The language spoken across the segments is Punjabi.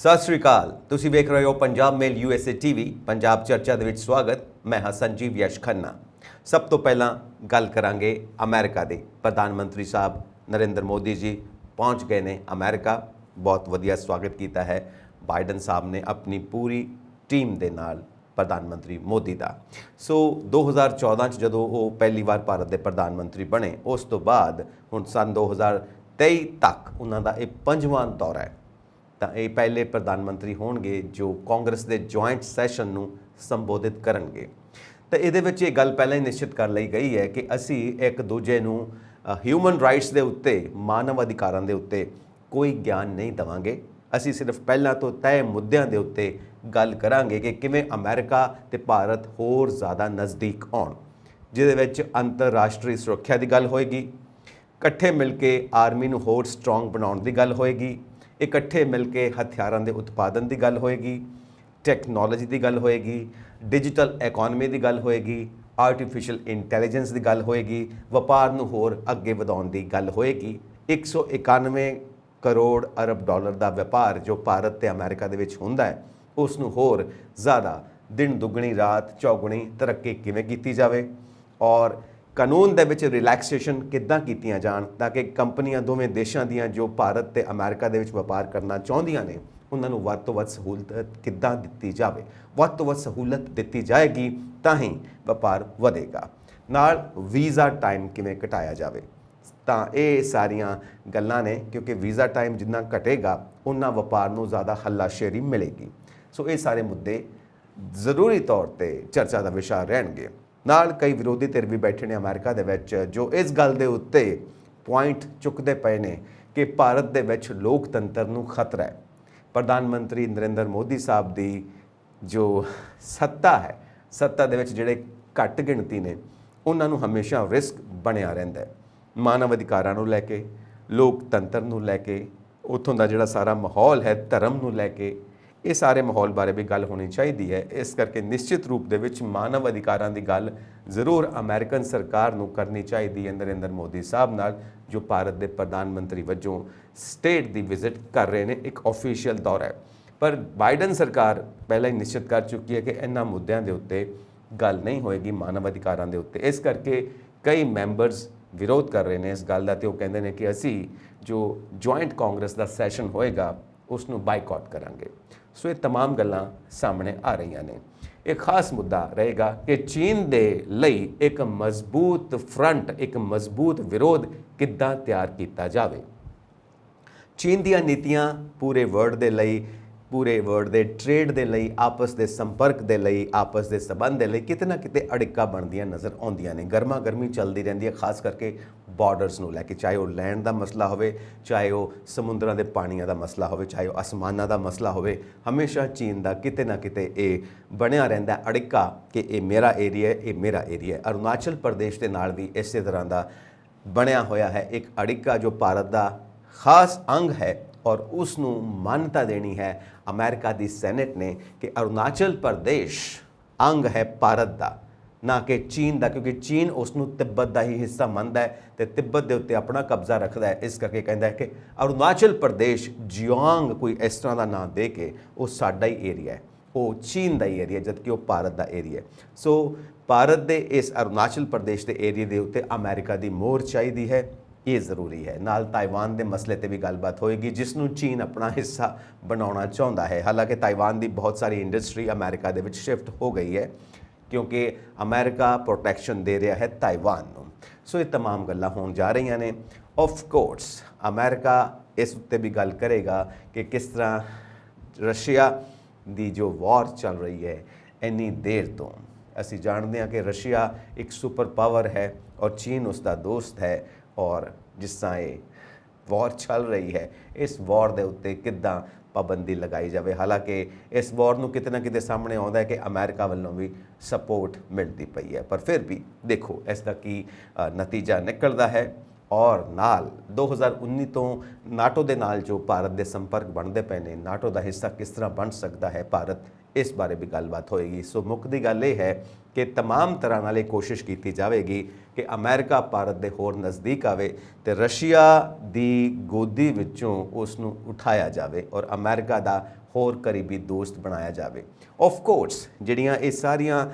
ਸਤਿ ਸ਼੍ਰੀ ਅਕਾਲ। ਤੁਸੀਂ ਵੇਖ ਰਹੇ ਹੋ ਪੰਜਾਬ ਮੇਲ USA TV। ਪੰਜਾਬ ਚਰਚਾ ਦੇ ਵਿੱਚ ਸਵਾਗਤ। ਮੈਂ ਹਾਂ ਸੰਜੀਵ ਯਸ਼ ਖੰਨਾ। ਸਭ ਤੋਂ ਪਹਿਲਾਂ ਗੱਲ ਕਰਾਂਗੇ ਅਮਰੀਕਾ ਦੇ ਪ੍ਰਧਾਨ ਮੰਤਰੀ ਸਾਹਿਬ ਨਰਿੰਦਰ ਮੋਦੀ ਜੀ ਪਹੁੰਚ ਗਏ ਨੇ ਅਮਰੀਕਾ। ਬਹੁਤ ਵਧੀਆ ਸਵਾਗਤ ਕੀਤਾ ਹੈ ਬਾਈਡਨ ਸਾਹਿਬ ਨੇ ਆਪਣੀ ਪੂਰੀ ਟੀਮ ਦੇ ਨਾਲ ਪ੍ਰਧਾਨ ਮੰਤਰੀ ਮੋਦੀ ਦਾ। ਸੋ 2014 ਚ ਜਦੋਂ ਉਹ ਪਹਿਲੀ ਵਾਰ ਭਾਰਤ ਦੇ ਪ੍ਰਧਾਨ ਮੰਤਰੀ ਬਣੇ, ਉਸ ਤੋਂ ਬਾਅਦ ਹੁਣ ਸਨ 2023 ਤੱਕ ਉਹਨਾਂ ਦਾ ਇਹ 5ਵਾਂ ਦੌਰਾ ਹੈ। ਤਾਂ ਇਹ ਪਹਿਲੇ ਪ੍ਰਧਾਨ ਮੰਤਰੀ ਹੋਣਗੇ ਜੋ ਕਾਂਗਰਸ ਦੇ ਜੁਆਇੰਟ ਸੈਸ਼ਨ ਨੂੰ ਸੰਬੋਧਿਤ ਕਰਨਗੇ। ਤਾਂ ਇਹਦੇ ਵਿੱਚ ਇਹ ਗੱਲ ਪਹਿਲਾਂ ਹੀ ਨਿਸ਼ਚਿਤ ਕਰ ਲਈ ਗਈ ਹੈ ਕਿ ਅਸੀਂ ਇੱਕ ਦੂਜੇ ਨੂੰ ਹਿਊਮਨ ਰਾਈਟਸ ਦੇ ਉੱਤੇ, ਮਾਨਵ ਅਧਿਕਾਰਾਂ ਦੇ ਉੱਤੇ ਕੋਈ ਗਿਆਨ ਨਹੀਂ ਦੇਵਾਂਗੇ। ਅਸੀਂ ਸਿਰਫ ਪਹਿਲਾਂ ਤੋਂ ਤੈਅ ਮੁੱਦਿਆਂ ਦੇ ਉੱਤੇ ਗੱਲ ਕਰਾਂਗੇ ਕਿ ਕਿਵੇਂ ਅਮਰੀਕਾ ਤੇ ਭਾਰਤ ਹੋਰ ਜ਼ਿਆਦਾ ਨਜ਼ਦੀਕ ਆਉਣ, ਜਿਹਦੇ ਵਿੱਚ ਅੰਤਰਰਾਸ਼ਟਰੀ ਸੁਰੱਖਿਆ ਦੀ ਗੱਲ ਹੋਏਗੀ, ਇਕੱਠੇ ਮਿਲ ਕੇ ਆਰਮੀ ਨੂੰ ਹੋਰ ਸਟਰੋਂਗ ਬਣਾਉਣ ਦੀ ਗੱਲ ਹੋਏਗੀ, ਇਕੱਠੇ ਮਿਲ ਕੇ ਹਥਿਆਰਾਂ ਦੇ ਉਤਪਾਦਨ ਦੀ ਗੱਲ ਹੋਏਗੀ, ਟੈਕਨੋਲੋਜੀ ਦੀ ਗੱਲ ਹੋਏਗੀ, ਡਿਜੀਟਲ ਇਕਨੋਮੀ ਦੀ ਗੱਲ ਹੋਏਗੀ, ਆਰਟੀਫਿਸ਼ੀਅਲ ਇੰਟੈਲੀਜੈਂਸ ਦੀ ਗੱਲ ਹੋਏਗੀ, ਵਪਾਰ ਨੂੰ ਹੋਰ ਅੱਗੇ ਵਧਾਉਣ ਦੀ ਗੱਲ ਹੋਏਗੀ। 191 ਕਰੋੜ ਅਰਬ ਡਾਲਰ ਦਾ ਵਪਾਰ ਜੋ ਭਾਰਤ ਤੇ ਅਮਰੀਕਾ ਦੇ ਵਿੱਚ ਹੁੰਦਾ ਹੈ, ਉਸ ਨੂੰ ਹੋਰ ਜ਼ਿਆਦਾ ਦਿਨ ਦੁੱਗਣੀ ਰਾਤ ਚੌਗੁਣੀ ਤਰੱਕੀ ਕਿਵੇਂ ਕੀਤੀ ਜਾਵੇ, ਔਰ ਕਾਨੂੰਨ ਦੇ ਵਿੱਚ ਰਿਲੈਕਸੇਸ਼ਨ ਕਿੱਦਾਂ ਕੀਤੀਆਂ ਜਾਣ ਤਾਂ ਕਿ ਕੰਪਨੀਆਂ ਦੋਵੇਂ ਦੇਸ਼ਾਂ ਦੀਆਂ ਜੋ ਭਾਰਤ ਤੇ ਅਮਰੀਕਾ ਦੇ ਵਿੱਚ ਵਪਾਰ ਕਰਨਾ ਚਾਹੁੰਦੀਆਂ ਨੇ, ਉਹਨਾਂ ਨੂੰ ਵੱਧ ਤੋਂ ਵੱਧ ਸਹੂਲਤ ਕਿੱਦਾਂ ਦਿੱਤੀ ਜਾਵੇ। ਵੱਧ ਤੋਂ ਵੱਧ ਸਹੂਲਤ ਦਿੱਤੀ ਜਾਏਗੀ ਤਾਂ ਹੀ ਵਪਾਰ ਵਧੇਗਾ। ਨਾਲ ਵੀਜ਼ਾ ਟਾਈਮ ਕਿਵੇਂ ਘਟਾਇਆ ਜਾਵੇ। ਤਾਂ ਇਹ ਸਾਰੀਆਂ ਗੱਲਾਂ ਨੇ, ਕਿਉਂਕਿ ਵੀਜ਼ਾ ਟਾਈਮ ਜਿੰਨਾ ਘਟੇਗਾ ਉਹਨਾਂ ਵਪਾਰ ਨੂੰ ਜ਼ਿਆਦਾ ਹੱਲਾਸ਼ੇਰੀ ਮਿਲੇਗੀ। ਸੋ ਇਹ ਸਾਰੇ ਮੁੱਦੇ ਜ਼ਰੂਰੀ ਤੌਰ ਤੇ ਚਰਚਾ ਦਾ ਵਿਸ਼ਾ ਰਹਿਣਗੇ। ਨਾਲ ਕਈ ਵਿਰੋਧੀ ਧਿਰ ਵੀ ਬੈਠੇ ਨੇ ਅਮਰੀਕਾ ਦੇ ਵਿੱਚ ਜੋ ਇਸ ਗੱਲ ਦੇ ਉੱਤੇ ਪੁਆਇੰਟ ਚੁੱਕਦੇ ਪਏ ਨੇ ਕਿ ਭਾਰਤ ਦੇ ਵਿੱਚ ਲੋਕਤੰਤਰ ਨੂੰ ਖਤਰਾ ਹੈ। ਪ੍ਰਧਾਨ ਮੰਤਰੀ ਨਰਿੰਦਰ ਮੋਦੀ ਸਾਹਿਬ ਦੀ ਜੋ ਸੱਤਾ ਹੈ, ਸੱਤਾ ਦੇ ਵਿੱਚ ਜਿਹੜੇ ਘੱਟ ਗਿਣਤੀ ਨੇ ਉਹਨਾਂ ਨੂੰ ਹਮੇਸ਼ਾ ਰਿਸਕ ਬਣਿਆ ਰਹਿੰਦਾ ਹੈ। ਮਾਨਵ ਅਧਿਕਾਰਾਂ ਨੂੰ ਲੈ ਕੇ, ਲੋਕਤੰਤਰ ਨੂੰ ਲੈ ਕੇ, ਉੱਥੋਂ ਦਾ ਜਿਹੜਾ ਸਾਰਾ ਮਾਹੌਲ ਹੈ ਧਰਮ ਨੂੰ ਲੈ ਕੇ, ਇਹ ਸਾਰੇ ਮਾਹੌਲ ਬਾਰੇ ਵੀ ਗੱਲ ਹੋਣੀ ਚਾਹੀਦੀ ਹੈ। ਇਸ ਕਰਕੇ ਨਿਸ਼ਚਿਤ ਰੂਪ ਦੇ ਵਿੱਚ ਮਾਨਵ ਅਧਿਕਾਰਾਂ ਦੀ ਗੱਲ ਜ਼ਰੂਰ ਅਮਰੀਕਨ ਸਰਕਾਰ ਨੂੰ ਕਰਨੀ ਚਾਹੀਦੀ ਹੈ ਨਰਿੰਦਰ ਮੋਦੀ ਸਾਹਿਬ ਨਾਲ, ਜੋ ਭਾਰਤ ਦੇ ਪ੍ਰਧਾਨ ਮੰਤਰੀ ਵਜੋਂ ਸਟੇਟ ਦੀ ਵਿਜ਼ਿਟ ਕਰ ਰਹੇ ਨੇ। ਇੱਕ ਆਫੀਸ਼ੀਅਲ ਦੌਰਾ ਹੈ, ਪਰ ਬਾਈਡਨ ਸਰਕਾਰ ਪਹਿਲਾਂ ਹੀ ਨਿਸ਼ਚਿਤ ਕਰ ਚੁੱਕੀ ਹੈ ਕਿ ਇਹਨਾਂ ਮੁੱਦਿਆਂ ਦੇ ਉੱਤੇ ਗੱਲ ਨਹੀਂ ਹੋਏਗੀ, ਮਾਨਵ ਅਧਿਕਾਰਾਂ ਦੇ ਉੱਤੇ। ਇਸ ਕਰਕੇ ਕਈ ਮੈਂਬਰਸ ਵਿਰੋਧ ਕਰ ਰਹੇ ਨੇ ਇਸ ਗੱਲ ਦਾ, ਤੇ ਉਹ ਕਹਿੰਦੇ ਨੇ ਕਿ ਅਸੀਂ ਜੋ ਜੁਆਇੰਟ ਕਾਂਗਰਸ ਦਾ ਸੈਸ਼ਨ ਹੋਏਗਾ ਉਸ ਨੂੰ ਬਾਈਕਾਟ ਕਰਾਂਗੇ। ਸੋ ਇਹ तमाम ਗੱਲਾਂ ਸਾਹਮਣੇ ਆ ਰਹੀਆਂ ਨੇ। ਇੱਕ ਖਾਸ ਮੁੱਦਾ ਰਹੇਗਾ ਕਿ ਚੀਨ ਦੇ ਲਈ ਇੱਕ ਮਜ਼ਬੂਤ ਫਰੰਟ, ਇੱਕ ਮਜ਼ਬੂਤ ਵਿਰੋਧ ਕਿੱਦਾਂ ਤਿਆਰ ਕੀਤਾ ਜਾਵੇ। ਚੀਨ ਦੀਆਂ ਨੀਤੀਆਂ ਪੂਰੇ ਵਰਲਡ ਦੇ ਲਈ, ਪੂਰੇ ਵਰਲਡ ਦੇ ਟ੍ਰੇਡ ਦੇ ਲਈ, ਆਪਸ ਦੇ ਸੰਪਰਕ ਦੇ ਲਈ, ਆਪਸ ਦੇ ਸਬੰਧ ਦੇ ਲਈ ਕਿਤੇ ਨਾ ਕਿਤੇ ਅੜਿੱਕਾ ਬਣਦੀਆਂ ਨਜ਼ਰ ਆਉਂਦੀਆਂ ਨੇ। ਗਰਮਾ ਗਰਮੀ ਚੱਲਦੀ ਰਹਿੰਦੀ ਹੈ, ਖਾਸ ਕਰਕੇ ਬਾਰਡਰਸ ਨੂੰ ਲੈ ਕੇ, ਚਾਹੇ ਉਹ ਲੈਂਡ ਦਾ ਮਸਲਾ ਹੋਵੇ, ਚਾਹੇ ਉਹ ਸਮੁੰਦਰਾਂ ਦੇ ਪਾਣੀਆਂ ਦਾ ਮਸਲਾ ਹੋਵੇ, ਚਾਹੇ ਉਹ ਅਸਮਾਨਾਂ ਦਾ ਮਸਲਾ ਹੋਵੇ। ਹਮੇਸ਼ਾ ਚੀਨ ਦਾ ਕਿਤੇ ਨਾ ਕਿਤੇ ਇਹ ਬਣਿਆ ਰਹਿੰਦਾ ਅੜਿੱਕਾ ਕਿ ਇਹ ਮੇਰਾ ਏਰੀਆ ਹੈ, ਇਹ ਮੇਰਾ ਏਰੀਆ ਹੈ। ਅਰੁਣਾਚਲ ਪ੍ਰਦੇਸ਼ ਦੇ ਨਾਲ ਵੀ ਇਸੇ ਤਰ੍ਹਾਂ ਦਾ ਬਣਿਆ ਹੋਇਆ ਹੈ ਇੱਕ ਅੜਿੱਕਾ ਜੋ ਭਾਰਤ ਦਾ ਖਾਸ ਅੰਗ ਹੈ, ਔਰ ਉਸ ਨੂੰ ਮਾਨਤਾ ਦੇਣੀ ਹੈ ਅਮਰੀਕਾ ਦੀ ਸੈਨੇਟ ਨੇ ਕਿ ਅਰੁਣਾਚਲ ਪ੍ਰਦੇਸ਼ ਅੰਗ ਹੈ ਭਾਰਤ ਦਾ, ਨਾ ਕਿ ਚੀਨ ਦਾ, ਕਿਉਂਕਿ ਚੀਨ ਉਸ ਨੂੰ ਤਿੱਬਤ ਦਾ ਹੀ ਹਿੱਸਾ ਮੰਨਦਾ ਹੈ ਤੇ ਤਿੱਬਤ ਦੇ ਉੱਤੇ ਆਪਣਾ ਕਬਜ਼ਾ ਰੱਖਦਾ ਹੈ। ਇਸ ਕਰਕੇ ਕਹਿੰਦਾ ਹੈ ਕਿ ਅਰੁਣਾਚਲ ਪ੍ਰਦੇਸ਼ ਜਿਓਂਗ ਕੋਈ ਇਸ ਤਰ੍ਹਾਂ ਦਾ ਨਾਂ ਦੇ ਕੇ ਉਹ ਸਾਡਾ ਹੀ ਏਰੀਆ ਹੈ, ਉਹ ਚੀਨ ਦਾ ਹੀ ਏਰੀਆ, ਜਦਕਿ ਉਹ ਭਾਰਤ ਦਾ ਏਰੀਆ ਹੈ। ਸੋ ਭਾਰਤ ਦੇ ਇਸ ਅਰੁਣਾਚਲ ਪ੍ਰਦੇਸ਼ ਦੇ ਏਰੀਏ ਦੇ ਉੱਤੇ ਅਮਰੀਕਾ ਦੀ ਮੋਹਰ ਚਾਹੀਦੀ ਹੈ, ਇਹ ਜ਼ਰੂਰੀ ਹੈ। ਨਾਲ ਤਾਈਵਾਨ ਦੇ ਮਸਲੇ ਤੇ ਵੀ ਗੱਲਬਾਤ ਹੋਏਗੀ, ਜਿਸ ਨੂੰ ਚੀਨ ਆਪਣਾ ਹਿੱਸਾ ਬਣਾਉਣਾ ਚਾਹੁੰਦਾ ਹੈ। ਹਾਲਾਂਕਿ ਤਾਈਵਾਨ ਦੀ ਬਹੁਤ ਸਾਰੀ ਇੰਡਸਟਰੀ ਅਮਰੀਕਾ ਦੇ ਵਿੱਚ ਸ਼ਿਫਟ ਹੋ ਗਈ ਹੈ, ਕਿਉਂਕਿ ਅਮਰੀਕਾ ਪ੍ਰੋਟੈਕਸ਼ਨ ਦੇ ਰਿਹਾ ਹੈ ਤਾਈਵਾਨ ਨੂੰ। ਸੋ ਇਹ तमाम ਗੱਲਾਂ ਹੋਣ ਜਾ ਰਹੀਆਂ ਨੇ। ਆਫ ਕੋਰਸ ਅਮਰੀਕਾ ਇਸ ਉੱਤੇ ਵੀ ਗੱਲ ਕਰੇਗਾ ਕਿ ਕਿਸ ਤਰ੍ਹਾਂ ਰਸ਼ੀਆ ਦੀ ਜੋ ਵਾਰ ਚੱਲ ਰਹੀ ਹੈ ਇੰਨੀ ਦੇਰ ਤੋਂ, ਅਸੀਂ ਜਾਣਦੇ ਹਾਂ ਕਿ ਰਸ਼ੀਆ ਇੱਕ ਸੁਪਰ ਪਾਵਰ ਹੈ ਔਰ ਚੀਨ ਉਸ ਦਾ ਦੋਸਤ ਹੈ, ਔਰ ਜਿਸ ਤਰ੍ਹਾਂ ਇਹ ਵਾਰ ਚੱਲ ਰਹੀ ਹੈ, ਇਸ ਵਾਰ ਦੇ ਉੱਤੇ ਕਿੱਦਾਂ ਪਾਬੰਦੀ ਲਗਾਈ ਜਾਵੇ। ਹਾਲਾਂਕਿ ਇਸ ਵਾਰ ਨੂੰ ਕਿਤੇ ਨਾ ਕਿਤੇ ਸਾਹਮਣੇ ਆਉਂਦਾ ਹੈ ਕਿ ਅਮਰੀਕਾ ਵੱਲੋਂ ਵੀ ਸਪੋਰਟ ਮਿਲਦੀ ਪਈ ਹੈ, ਪਰ ਫਿਰ ਵੀ ਦੇਖੋ ਇਸ ਦਾ ਕੀ ਨਤੀਜਾ ਨਿਕਲਦਾ ਹੈ। ਔਰ ਨਾਲ 2019 ਤੋਂ ਨਾਟੋ ਦੇ ਨਾਲ ਜੋ ਭਾਰਤ ਦੇ ਸੰਪਰਕ ਬਣਦੇ ਪਏ ਨੇ, ਨਾਟੋ ਦਾ ਹਿੱਸਾ ਕਿਸ ਤਰ੍ਹਾਂ ਬਣ ਸਕਦਾ ਹੈ ਭਾਰਤ, ਇਸ ਬਾਰੇ ਵੀ ਗੱਲਬਾਤ ਹੋਏਗੀ। ਸੋ ਮੁੱਕਦੀ ਗੱਲ ਇਹ ਹੈ ਕਿ तमाम ਤਰ੍ਹਾਂ ਨਾਲ ਇਹ ਕੋਸ਼ਿਸ਼ ਕੀਤੀ ਜਾਵੇਗੀ ਕਿ ਅਮਰੀਕਾ ਭਾਰਤ ਦੇ ਹੋਰ ਨਜ਼ਦੀਕ ਆਵੇ ਤੇ ਰਸ਼ੀਆ ਦੀ ਗੋਦੀ ਵਿੱਚੋਂ ਉਸ ਨੂੰ ਉਠਾਇਆ ਜਾਵੇ ਔਰ ਅਮਰੀਕਾ ਦਾ ਹੋਰ ਕਰੀਬੀ ਦੋਸਤ ਬਣਾਇਆ ਜਾਵੇ। ਆਫ ਕੋਰਸ ਜਿਹੜੀਆਂ ਇਹ ਸਾਰੀਆਂ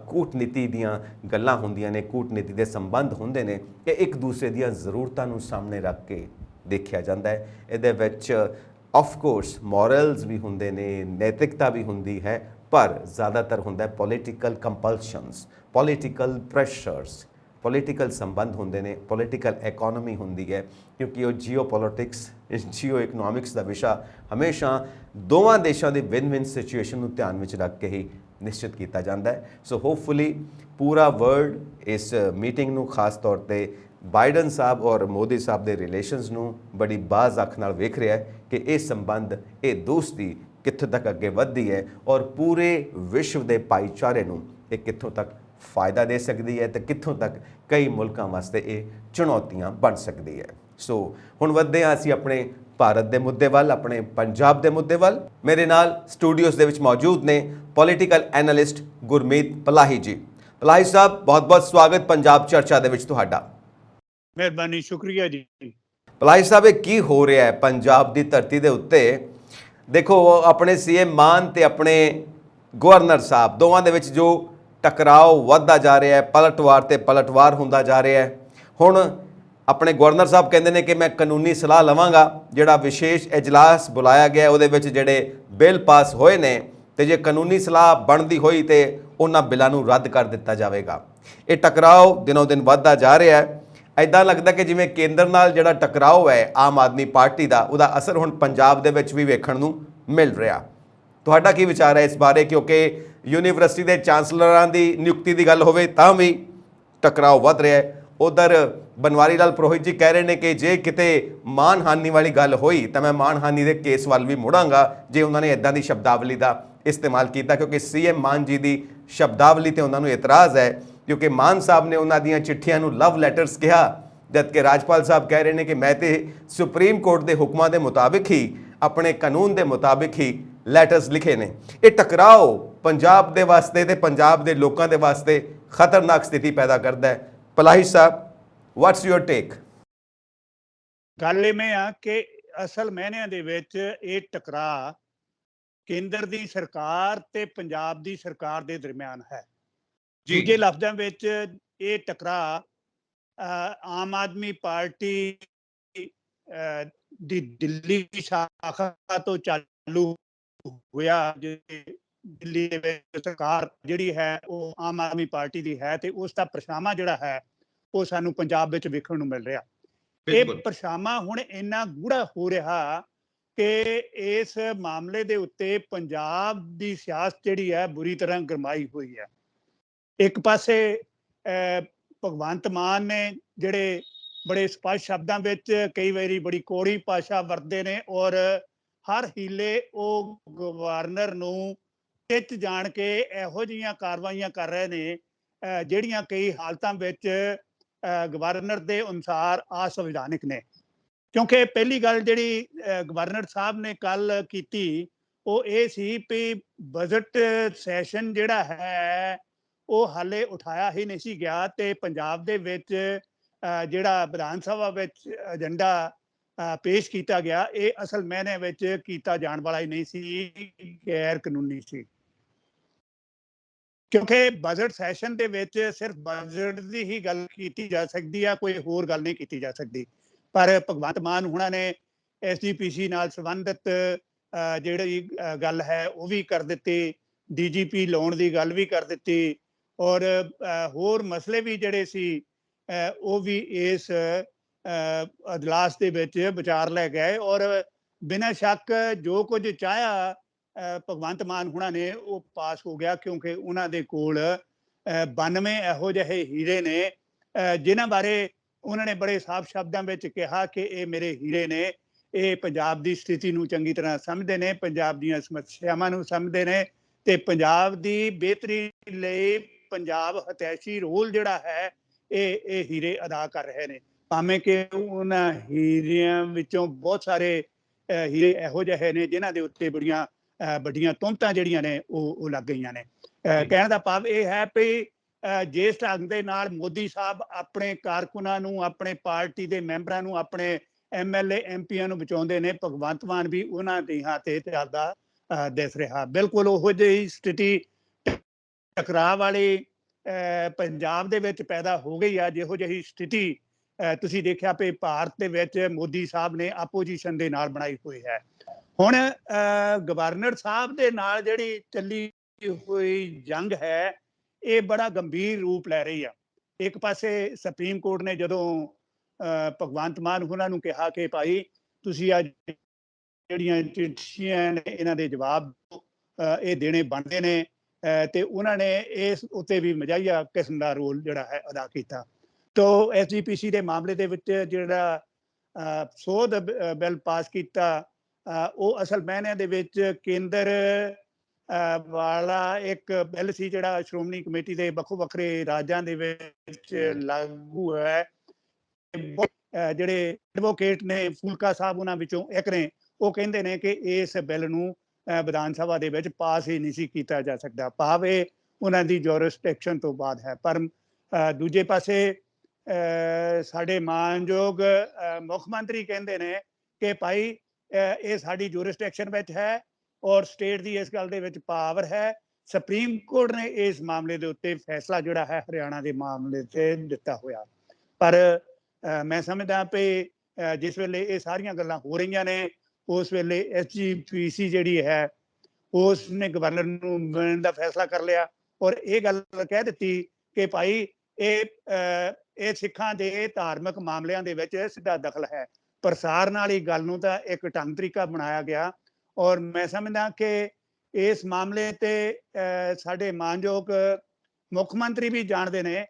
ਕੂਟਨੀਤੀ ਦੀਆਂ ਗੱਲਾਂ ਹੁੰਦੀਆਂ ਨੇ, ਕੂਟਨੀਤੀ ਦੇ ਸੰਬੰਧ ਹੁੰਦੇ ਨੇ, ਇਹ ਇੱਕ ਦੂਸਰੇ ਦੀਆਂ ਜ਼ਰੂਰਤਾਂ ਨੂੰ ਸਾਹਮਣੇ ਰੱਖ ਕੇ ਦੇਖਿਆ ਜਾਂਦਾ ਹੈ। ਇਹਦੇ ਵਿੱਚ ਆਫ ਕੋਰਸ ਮੋਰਲਸ ਵੀ ਹੁੰਦੇ ਨੇ, ਨੈਤਿਕਤਾ ਵੀ ਹੁੰਦੀ ਹੈ, ਪਰ ਜ਼ਿਆਦਾਤਰ ਹੁੰਦਾ ਪੋਲੀਟੀਕਲ ਕੰਪਲਸ਼ਨਸ, ਪੋਲੀਟੀਕਲ ਪ੍ਰੈਸ਼ਰਸ, ਪੋਲੀਟੀਕਲ ਸੰਬੰਧ ਹੁੰਦੇ ਨੇ, ਪੋਲੀਟੀਕਲ ਇਕੋਨੋਮੀ ਹੁੰਦੀ ਹੈ, ਕਿਉਂਕਿ ਉਹ ਜੀਓ ਪੋਲੀਟਿਕਸ, ਜੀਓ ਇਕਨੋਮਿਕਸ ਦਾ ਵਿਸ਼ਾ ਹਮੇਸ਼ਾ ਦੋਵਾਂ ਦੇਸ਼ਾਂ ਦੇ ਵਿਨ-ਵਿਨ ਸਿਚੁਏਸ਼ਨ ਨੂੰ ਧਿਆਨ ਵਿੱਚ ਰੱਖ ਕੇ ਹੀ ਨਿਸ਼ਚਿਤ ਕੀਤਾ ਜਾਂਦਾ ਹੈ। ਸੋ ਹੋਪਫੁਲੀ ਪੂਰਾ ਵਰਲਡ ਇਸ ਮੀਟਿੰਗ ਨੂੰ ਖਾਸ ਤੌਰ ਤੇ ਬਾਈਡਨ ਸਾਹਿਬ ਔਰ ਮੋਦੀ ਸਾਹਿਬ ਦੇ ਰਿਲੇਸ਼ਨਸ ਨੂੰ ਬੜੀ ਬਾਜ਼ ਅੱਖ ਨਾਲ ਵੇਖ ਰਿਹਾ ਹੈ ਕਿ ਇਹ ਸੰਬੰਧ, ਇਹ ਦੋਸਤੀ ਕਿੱਥੋਂ ਤੱਕ ਅੱਗੇ ਵੱਧਦੀ ਹੈ ਔਰ ਪੂਰੇ ਵਿਸ਼ਵ ਦੇ ਭਾਈਚਾਰੇ ਨੂੰ ਇਹ ਕਿੱਥੋਂ ਤੱਕ ਫਾਇਦਾ ਦੇ ਸਕਦੀ ਹੈ ਤੇ ਕਿੱਥੋਂ ਤੱਕ ਕਈ ਮੁਲਕਾਂ ਵਾਸਤੇ ਇਹ ਚੁਣੌਤੀਆਂ ਬਣ ਸਕਦੀ ਹੈ। ਸੋ ਹੁਣ ਵੱਧਦੇ ਹਾਂ ਅਸੀਂ ਆਪਣੇ ਭਾਰਤ ਦੇ ਮੁੱਦੇ ਵੱਲ, ਆਪਣੇ ਪੰਜਾਬ ਦੇ ਮੁੱਦੇ ਵੱਲ। ਮੇਰੇ ਨਾਲ ਸਟੂਡੀਓਜ਼ ਦੇ ਵਿੱਚ ਮੌਜੂਦ ਨੇ ਪੋਲੀਟੀਕਲ ਐਨਾਲਿਸਟ ਗੁਰਮੀਤ ਪਲਾਹੀ ਜੀ। ਪਲਾਹੀ ਸਾਹਿਬ, ਬਹੁਤ-ਬਹੁਤ ਸਵਾਗਤ ਪੰਜਾਬ ਚਰਚਾ ਦੇ ਵਿੱਚ ਤੁਹਾਡਾ। ਮਿਹਰਬਾਨੀ, ਸ਼ੁਕਰੀਆ ਜੀ। ਪਲਾਹੀ ਸਾਹਿਬ, ਇਹ ਕੀ ਹੋ ਰਿਹਾ ਹੈ ਪੰਜਾਬ ਦੀ ਧਰਤੀ ਦੇ ਉੱਤੇ? ਦੇਖੋ, ਆਪਣੇ ਸੀਐਮ ਮਾਨ ਤੇ ਆਪਣੇ ਗਵਰਨਰ ਸਾਹਿਬ ਦੋਵਾਂ ਦੇ ਵਿੱਚ ਜੋ ਟਕਰਾਓ ਵੱਧਦਾ ਜਾ ਰਿਹਾ ਹੈ, ਪਲਟਵਾਰ ਤੇ ਪਲਟਵਾਰ ਹੁੰਦਾ ਜਾ ਰਿਹਾ ਹੈ। ਹੁਣ ਆਪਣੇ ਗਵਰਨਰ ਸਾਹਿਬ ਕਹਿੰਦੇ ਨੇ ਕਿ ਮੈਂ ਕਾਨੂੰਨੀ ਸਲਾਹ ਲਵਾਂਗਾ, ਜਿਹੜਾ ਵਿਸ਼ੇਸ਼ ਇਜਲਾਸ ਬੁਲਾਇਆ ਗਿਆ ਉਹਦੇ ਵਿੱਚ ਜਿਹੜੇ ਬਿੱਲ ਪਾਸ ਹੋਏ ਨੇ, ਤੇ ਜੇ ਕਾਨੂੰਨੀ ਸਲਾਹ ਬਣਦੀ ਹੋਈ ਤੇ ਉਹਨਾਂ ਬਿੱਲਾਂ ਨੂੰ ਰੱਦ ਕਰ ਦਿੱਤਾ ਜਾਵੇਗਾ। ਇਹ ਟਕਰਾਓ ਦਿਨੋਂ ਦਿਨ ਵੱਧਦਾ ਜਾ ਰਿਹਾ ਹੈ। ਐਦਾਂ ਲੱਗਦਾ ਕਿ ਜਿਵੇਂ ਕੇਂਦਰ ਨਾਲ ਜਿਹੜਾ ਟਕਰਾਓ ਹੈ ਆਮ ਆਦਮੀ ਪਾਰਟੀ ਦਾ, ਉਹਦਾ ਅਸਰ ਹੁਣ ਪੰਜਾਬ ਦੇ ਵਿੱਚ ਵੀ ਵੇਖਣ ਨੂੰ ਮਿਲ ਰਿਹਾ। ਤੁਹਾਡਾ ਕੀ ਵਿਚਾਰ ਹੈ ਇਸ ਬਾਰੇ? ਕਿਉਂਕਿ ਯੂਨੀਵਰਸਿਟੀ ਦੇ ਚਾਂਸਲਰਾਂ ਦੀ ਨਿਯੁਕਤੀ ਦੀ ਗੱਲ ਹੋਵੇ ਤਾਂ ਵੀ ਟਕਰਾਓ ਵੱਧ ਰਿਹਾ ਹੈ। ਉਧਰ ਬਨਵਾਰੀ ਲਾਲ ਪੁਰੋਹਿਤ ਜੀ ਕਹਿ ਰਹੇ ਨੇ ਕਿ ਜੇ ਕਿਤੇ ਮਾਨਹਾਨੀ ਵਾਲੀ ਗੱਲ ਹੋਈ ਤਾਂ ਮੈਂ ਮਾਨਹਾਨੀ ਦੇ ਕੇਸ ਵੱਲ ਵੀ ਮੁੜਾਂਗਾ ਜੇ ਉਹਨਾਂ ਨੇ ਇੱਦਾਂ ਦੀ ਸ਼ਬਦਾਵਲੀ ਦਾ ਇਸਤੇਮਾਲ ਕੀਤਾ, ਕਿਉਂਕਿ ਸੀਐਮ ਮਾਨ ਜੀ ਦੀ ਸ਼ਬਦਾਵਲੀ ਤੇ ਉਹਨਾਂ ਨੂੰ ਇਤਰਾਜ਼ ਹੈ, ਕਿਉਂਕਿ ਮਾਨ ਸਾਹਿਬ ਨੇ ਉਹਨਾਂ ਦੀਆਂ ਚਿੱਠੀਆਂ ਨੂੰ ਲਵ ਲੈਟਰਸ ਕਿਹਾ, ਜਦਕਿ ਰਾਜਪਾਲ ਸਾਹਿਬ ਕਹਿ ਰਹੇ ਨੇ ਕਿ ਮੈਂ ਤੇ ਸੁਪਰੀਮ ਕੋਰਟ ਦੇ ਹੁਕਮਾਂ ਦੇ ਮੁਤਾਬਿਕ ਹੀ, ਆਪਣੇ ਕਾਨੂੰਨ ਦੇ ਮੁਤਾਬਿਕ ਹੀ ਲੈਟਰਸ ਲਿਖੇ ਨੇ। ਇਹ ਟਕਰਾਓ ਪੰਜਾਬ ਦੇ ਵਾਸਤੇ ਤੇ ਪੰਜਾਬ ਦੇ ਲੋਕਾਂ ਦੇ ਵਾਸਤੇ ਖਤਰਨਾਕ ਸਥਿਤੀ ਪੈਦਾ ਕਰਦਾ ਹੈ। ਪਲਾਹੀ ਸਾਹਿਬ, ਵਾਟਸ ਯੂਰ ਟੇਕ? ਗੱਲ ਇਵੇਂ ਆ ਕਿ ਅਸਲ ਮਾਇਨਿਆਂ ਦੇ ਵਿੱਚ ਇਹ ਟਕਰਾਅ ਕੇਂਦਰ ਦੀ ਸਰਕਾਰ ਤੇ ਪੰਜਾਬ ਦੀ ਸਰਕਾਰ ਦੇ ਦਰਮਿਆਨ ਹੈ। ਦੂਜੇ ਲਫ਼ਜ਼ਾਂ ਵਿੱਚ ਇਹ ਟਕਰਾਅ ਆਮ ਆਦਮੀ ਪਾਰਟੀ ਦੀ ਦਿੱਲੀ ਸ਼ਾਖਾ ਤੋਂ ਚਾਲੂ ਹੋਇਆ। ਦਿੱਲੀ ਦੇ ਵਿੱਚ ਸਰਕਾਰ ਜਿਹੜੀ ਹੈ ਉਹ ਆਮ ਆਦਮੀ ਪਾਰਟੀ ਦੀ ਹੈ ਤੇ ਉਸ ਦਾ ਪਰਛਾਵਾਂ ਜਿਹੜਾ ਹੈ ਉਹ ਸਾਨੂੰ ਪੰਜਾਬ ਵਿੱਚ ਵੇਖਣ ਨੂੰ ਮਿਲ ਰਿਹਾ। ਇਹ ਪਰਛਾਵਾਂ ਹੁਣ ਇੰਨਾ ਗੂੜਾ ਹੋ ਰਿਹਾ ਕਿ ਇਸ ਮਾਮਲੇ ਦੇ ਉੱਤੇ ਪੰਜਾਬ ਦੀ ਸਿਆਸਤ ਜਿਹੜੀ ਹੈ ਬੁਰੀ ਤਰ੍ਹਾਂ ਗਰਮਾਈ ਹੋਈ ਹੈ। ਇੱਕ ਪਾਸੇ ਭਗਵੰਤ ਮਾਨ ਨੇ ਜਿਹੜੇ ਬੜੇ ਸਪਸ਼ਟ ਸ਼ਬਦਾਂ ਵਿੱਚ ਕਈ ਵਾਰੀ ਬੜੀ ਕੌੜੀ ਭਾਸ਼ਾ ਵਰਤਦੇ ਨੇ ਔਰ ਹਰ ਹੀਲੇ ਉਹ ਗਵਰਨਰ ਨੂੰ ਟਿੱਚ ਜਾਣ ਕੇ ਇਹੋ ਜਿਹੀਆਂ ਕਾਰਵਾਈਆਂ ਕਰ ਰਹੇ ਨੇ ਜਿਹੜੀਆਂ ਕਈ ਹਾਲਤਾਂ ਵਿੱਚ ਗਵਰਨਰ ਦੇ ਅਨੁਸਾਰ ਅਸੰਵਿਧਾਨਿਕ ਨੇ। ਕਿਉਂਕਿ ਪਹਿਲੀ ਗੱਲ ਜਿਹੜੀ ਗਵਰਨਰ ਸਾਹਿਬ ਨੇ ਕੱਲ ਕੀਤੀ ਉਹ ਇਹ ਸੀ ਵੀ ਬਜਟ ਸੈਸ਼ਨ ਜਿਹੜਾ ਹੈ ਉਹ ਹਾਲੇ ਉਠਾਇਆ ਹੀ ਨਹੀਂ ਸੀ ਗਿਆ ਤੇ ਪੰਜਾਬ ਦੇ ਵਿੱਚ ਜਿਹੜਾ ਵਿਧਾਨ ਸਭਾ ਵਿੱਚ ਏਜੰਡਾ ਪੇਸ਼ ਕੀਤਾ ਗਿਆ ਇਹ ਅਸਲ ਮਾਇਨੇ ਵਿੱਚ ਕੀਤਾ ਜਾਣ ਵਾਲਾ ਹੀ ਨਹੀਂ ਸੀ, ਗੈਰ ਕਾਨੂੰਨੀ ਸੀ। ਕਿਉਂਕਿ ਬਜਟ ਸੈਸ਼ਨ ਦੇ ਵਿੱਚ ਸਿਰਫ ਬਜਟ ਦੀ ਹੀ ਗੱਲ ਕੀਤੀ ਜਾ ਸਕਦੀ ਆ, ਕੋਈ ਹੋਰ ਗੱਲ ਨਹੀਂ ਕੀਤੀ ਜਾ ਸਕਦੀ। ਪਰ ਭਗਵੰਤ ਮਾਨ ਹੁਣਾਂ ਨੇ SGPC ਨਾਲ ਸੰਬੰਧਿਤ ਜਿਹੜੀ ਗੱਲ ਹੈ ਉਹ ਵੀ ਕਰ ਦਿੱਤੀ, DGP ਲਾਉਣ ਦੀ ਗੱਲ ਵੀ ਕਰ ਦਿੱਤੀ ਔਰ ਹੋਰ ਮਸਲੇ ਵੀ ਜਿਹੜੇ ਸੀ ਉਹ ਵੀ ਇਸ ਅਜਲਾਸ ਦੇ ਵਿੱਚ ਵਿਚਾਰ ਲੈ ਗਏ ਔਰ ਬਿਨਾਂ ਸ਼ੱਕ ਜੋ ਕੁਝ ਚਾਹਿਆ ਭਗਵੰਤ ਮਾਨ ਹੁਣਾਂ ਨੇ ਉਹ ਪਾਸ ਹੋ ਗਿਆ, ਕਿਉਂਕਿ ਉਹਨਾਂ ਦੇ ਕੋਲ 92 ਇਹੋ ਜਿਹੇ ਹੀਰੇ ਨੇ ਜਿਨ੍ਹਾਂ ਬਾਰੇ ਉਹਨਾਂ ਨੇ ਬੜੇ ਸਾਫ਼ ਸ਼ਬਦਾਂ ਵਿੱਚ ਕਿਹਾ ਕਿ ਇਹ ਮੇਰੇ ਹੀਰੇ ਨੇ, ਇਹ ਪੰਜਾਬ ਦੀ ਸਥਿਤੀ ਨੂੰ ਚੰਗੀ ਤਰ੍ਹਾਂ ਸਮਝਦੇ ਨੇ, ਪੰਜਾਬ ਦੀਆਂ ਸਮੱਸਿਆਵਾਂ ਨੂੰ ਸਮਝਦੇ ਨੇ ਤੇ ਪੰਜਾਬ ਦੀ ਬਿਹਤਰੀ ਲਈ ਪੰਜਾਬ ਹਤੈਸ਼ੀ ਰੋਲ ਜਿਹੜਾ ਹੈ ਇਹ ਹੀਰੇ ਅਦਾ ਕਰ ਰਹੇ ਨੇ। ਭਾਵੇਂ ਕਿ ਉਹਨਾਂ ਹੀਰਿਆਂ ਵਿੱਚੋਂ ਬਹੁਤ ਸਾਰੇ ਹੀਰੇ ਇਹੋ ਜਿਹੇ ਨੇ ਜਿਨ੍ਹਾਂ ਦੇ ਉੱਤੇ ਬੜੀਆਂ ਵੱਡੀਆਂ ਤੁਹਮਤਾਂ ਜਿਹੜੀਆਂ ਨੇ ਉਹ ਲੱਗ ਗਈਆਂ ਨੇ। ਕਹਿਣ ਦਾ ਭਾਵ ਇਹ ਹੈ ਵੀ ਜਿਸ ਢੰਗ ਦੇ ਨਾਲ ਮੋਦੀ ਸਾਹਿਬ ਆਪਣੇ ਕਾਰਕੁਨਾਂ ਨੂੰ, ਆਪਣੇ ਪਾਰਟੀ ਦੇ ਮੈਂਬਰਾਂ ਨੂੰ, ਆਪਣੇ MLA MPਆਂ ਨੂੰ ਬਚਾਉਂਦੇ ਨੇ, ਭਗਵੰਤ ਮਾਨ ਵੀ ਉਹਨਾਂ ਦੇ ਤੇ ਚੱਲਦਾ ਦਿਸ ਰਿਹਾ। ਬਿਲਕੁਲ ਉਹੋ ਜਿਹੀ ਸਥਿਤੀ ਟਕਰਾਅ ਵਾਲੀ ਪੰਜਾਬ ਦੇ ਵਿੱਚ ਪੈਦਾ ਹੋ ਗਈ ਆ, ਜਿਹੋ ਜਿਹੀ ਸਥਿਤੀ ਤੁਸੀਂ ਦੇਖਿਆ ਵੀ ਭਾਰਤ ਦੇ ਵਿੱਚ ਮੋਦੀ ਸਾਹਿਬ ਨੇ ਆਪੋਜੀਸ਼ਨ ਦੇ ਨਾਲ ਬਣਾਈ ਹੋਈ ਹੈ। ਹੁਣ ਗਵਰਨਰ ਸਾਹਿਬ ਦੇ ਨਾਲ ਜਿਹੜੀ ਚੱਲੀ ਹੋਈ ਜੰਗ ਹੈ, ਇਹ ਬੜਾ ਗੰਭੀਰ ਰੂਪ ਲੈ ਰਹੀ ਆ। ਇੱਕ ਪਾਸੇ ਸੁਪਰੀਮ ਕੋਰਟ ਨੇ ਜਦੋਂ ਭਗਵੰਤ ਮਾਨ ਉਹਨਾਂ ਨੂੰ ਕਿਹਾ ਕਿ ਭਾਈ ਤੁਸੀਂ ਅੱਜ ਜਿਹੜੀਆਂ ਚਿੱਠੀਆਂ ਨੇ ਇਹਨਾਂ ਦੇ ਜਵਾਬ ਇਹ ਦੇਣੇ ਬਣਦੇ ਨੇ, ਤੇ ਉਹਨਾਂ ਨੇ ਇਸ ਉੱਤੇ ਵੀ ਮਜਾਹੀਆ ਕਿਸਮ ਦਾ ਰੋਲ ਜਿਹੜਾ ਹੈ ਅਦਾ ਕੀਤਾ। ਤੋ SGPC ਦੇ ਮਾਮਲੇ ਦੇ ਵਿੱਚ ਜਿਹੜਾ ਸੋਧ ਬਿੱਲ ਪਾਸ ਕੀਤਾ, ਉਹ ਅਸਲ ਮਾਇਨਿਆਂ ਦੇ ਵਿੱਚ ਕੇਂਦਰ ਵਾਲਾ ਇੱਕ ਬਿੱਲ ਸੀ ਜਿਹੜਾ ਸ਼੍ਰੋਮਣੀ ਕਮੇਟੀ ਦੇ ਵੱਖੋ ਵੱਖਰੇ ਰਾਜਾਂ ਦੇ ਵਿੱਚ ਲਾਗੂ ਹੈ। ਜਿਹੜੇ ਐਡਵੋਕੇਟ ਨੇ ਫੂਲਕਾ ਸਾਹਿਬ ਉਹਨਾਂ ਵਿੱਚੋਂ ਇੱਕ ਨੇ, ਉਹ ਕਹਿੰਦੇ ਨੇ ਕਿ ਇਸ ਬਿੱਲ ਨੂੰ ਵਿਧਾਨ ਸਭਾ ਦੇ ਵਿੱਚ ਪਾਸ ਹੀ ਨਹੀਂ ਸੀ ਕੀਤਾ ਜਾ ਸਕਦਾ, ਭਾਵ ਇਹ ਉਹਨਾਂ ਦੀ ਜੁਰਿਸਡਿਕਸ਼ਨ ਤੋਂ ਬਾਅਦ ਹੈ। ਪਰ ਦੂਜੇ ਪਾਸੇ ਸਾਡੇ ਮਾਨਯੋਗ ਮੁੱਖ ਮੰਤਰੀ ਕਹਿੰਦੇ ਨੇ ਕਿ ਭਾਈ ਇਹ ਸਾਡੀ ਜੁਰਿਸਡਿਕਸ਼ਨ ਵਿੱਚ ਹੈ ਔਰ ਸਟੇਟ ਦੀ ਇਸ ਗੱਲ ਦੇ ਵਿੱਚ ਪਾਵਰ ਹੈ। ਸੁਪਰੀਮ ਕੋਰਟ ਨੇ ਇਸ ਮਾਮਲੇ ਦੇ ਉੱਤੇ ਫੈਸਲਾ ਜਿਹੜਾ ਹੈ ਹਰਿਆਣਾ ਦੇ ਮਾਮਲੇ 'ਤੇ ਦਿੱਤਾ ਹੋਇਆ। ਪਰ ਮੈਂ ਸਮਝਦਾ ਵੀ ਜਿਸ ਵੇਲੇ ਇਹ ਸਾਰੀਆਂ ਗੱਲਾਂ ਹੋ ਰਹੀਆਂ ਨੇ, ਉਸ ਵੇਲੇ SGPC ਜਿਹੜੀ ਹੈ ਉਸ ਨੇ ਗਵਰਨਰ ਨੂੰ ਮਿਲਣ ਦਾ ਫੈਸਲਾ ਕਰ ਲਿਆ ਔਰ ਇਹ ਗੱਲ ਕਹਿ ਦਿੱਤੀ ਕਿ ਭਾਈ ਇਹ ਸਿੱਖਾਂ ਦੇ ਧਾਰਮਿਕ ਮਾਮਲਿਆਂ ਦੇ ਵਿੱਚ ਸਿੱਧਾ ਦਖਲ ਹੈ। ਪ੍ਰਸਾਰਨ ਵਾਲੀ ਗੱਲ ਨੂੰ ਤਾਂ ਇੱਕ ਢੰਗ ਤਰੀਕਾ ਬਣਾਇਆ ਗਿਆ ਔਰ ਮੈਂ ਸਮਝਦਾ ਕਿ ਇਸ ਮਾਮਲੇ ਤੇ ਸਾਡੇ ਮਾਨਯੋਗ ਮੁੱਖ ਮੰਤਰੀ ਵੀ ਜਾਣਦੇ ਨੇ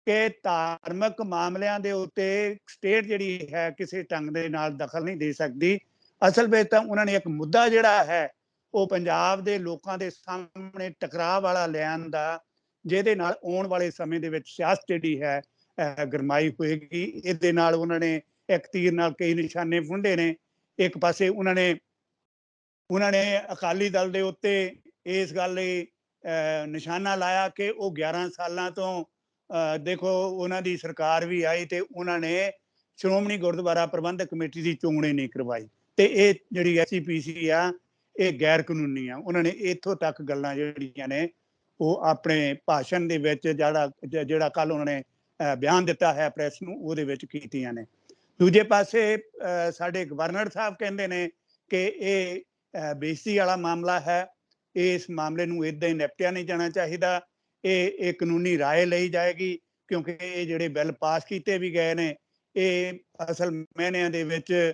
ਕਿ ਧਾਰਮਿਕ ਮਾਮਲਿਆਂ ਦੇ ਉੱਤੇ ਸਟੇਟ ਜਿਹੜੀ ਹੈ ਕਿਸੇ ਢੰਗ ਦੇ ਨਾਲ ਦਖਲ ਨਹੀਂ ਦੇ ਸਕਦੀ। ਅਸਲ ਵਿੱਚ ਤਾਂ ਉਹਨਾਂ ਨੇ ਇੱਕ ਮੁੱਦਾ ਜਿਹੜਾ ਹੈ ਉਹ ਪੰਜਾਬ ਦੇ ਲੋਕਾਂ ਦੇ ਸਾਹਮਣੇ ਟਕਰਾਅ ਵਾਲਾ ਲਿਆਉਣ ਦਾ, ਜਿਹਦੇ ਨਾਲ ਆਉਣ ਵਾਲੇ ਸਮੇਂ ਦੇ ਵਿੱਚ ਸਿਆਸਤ ਜਿਹੜੀ ਹੈ ਗਰਮਾਈ ਹੋਏਗੀ। ਇਹਦੇ ਨਾਲ ਉਹਨਾਂ ਨੇ ਇੱਕ ਤੀਰ ਨਾਲ ਕਈ ਨਿਸ਼ਾਨੇ ਫੁੰਡੇ ਨੇ। ਇੱਕ ਪਾਸੇ ਉਹਨਾਂ ਨੇ ਅਕਾਲੀ ਦਲ ਦੇ ਉੱਤੇ ਇਸ ਗੱਲ ਲਈ ਨਿਸ਼ਾਨਾ ਲਾਇਆ ਕਿ ਉਹ 11 ਸਾਲਾਂ ਤੋਂ ਦੇਖੋ ਉਹਨਾਂ ਦੀ ਸਰਕਾਰ ਵੀ ਆਈ ਤੇ ਉਹਨਾਂ ਨੇ ਸ਼੍ਰੋਮਣੀ ਗੁਰਦੁਆਰਾ ਪ੍ਰਬੰਧਕ ਕਮੇਟੀ ਦੀ ਚੋਣ ਹੀ ਨਹੀਂ ਕਰਵਾਈ, ਤੇ ਇਹ ਜਿਹੜੀ SGPC ਆ ਇਹ ਗੈਰ ਕਾਨੂੰਨੀ ਆ। ਉਹਨਾਂ ਨੇ ਇੱਥੋਂ ਤੱਕ ਗੱਲਾਂ ਜਿਹੜੀਆਂ ਨੇ ਉਹ ਆਪਣੇ ਭਾਸ਼ਣ ਦੇ ਵਿੱਚ ਜਿਹੜਾ ਕੱਲ ਉਹਨਾਂ ਨੇ ਬਿਆਨ ਦਿੱਤਾ ਹੈ ਪ੍ਰੈਸ ਨੂੰ, ਉਹਦੇ ਵਿੱਚ ਕੀਤੀਆਂ ਨੇ। ਦੂਜੇ ਪਾਸੇ ਸਾਡੇ ਗਵਰਨਰ ਸਾਹਿਬ ਕਹਿੰਦੇ ਨੇ ਕਿ ਇਹ ਬੇਇੱਜ਼ਤੀ ਵਾਲਾ ਮਾਮਲਾ ਹੈ, ਇਸ ਮਾਮਲੇ ਨੂੰ ਇੱਦਾਂ ਹੀ ਨਿਪਟਿਆ ਨਹੀਂ ਜਾਣਾ ਚਾਹੀਦਾ। ਇਹ ਕਾਨੂੰਨੀ ਰਾਏ ਲਈ ਜਾਏਗੀ ਕਿਉਂਕਿ ਇਹ ਜਿਹੜੇ ਬਿੱਲ ਪਾਸ ਕੀਤੇ ਵੀ ਗਏ ਨੇ ਇਹ ਅਸਲ ਮਾਇਨਿਆਂ ਦੇ ਵਿੱਚ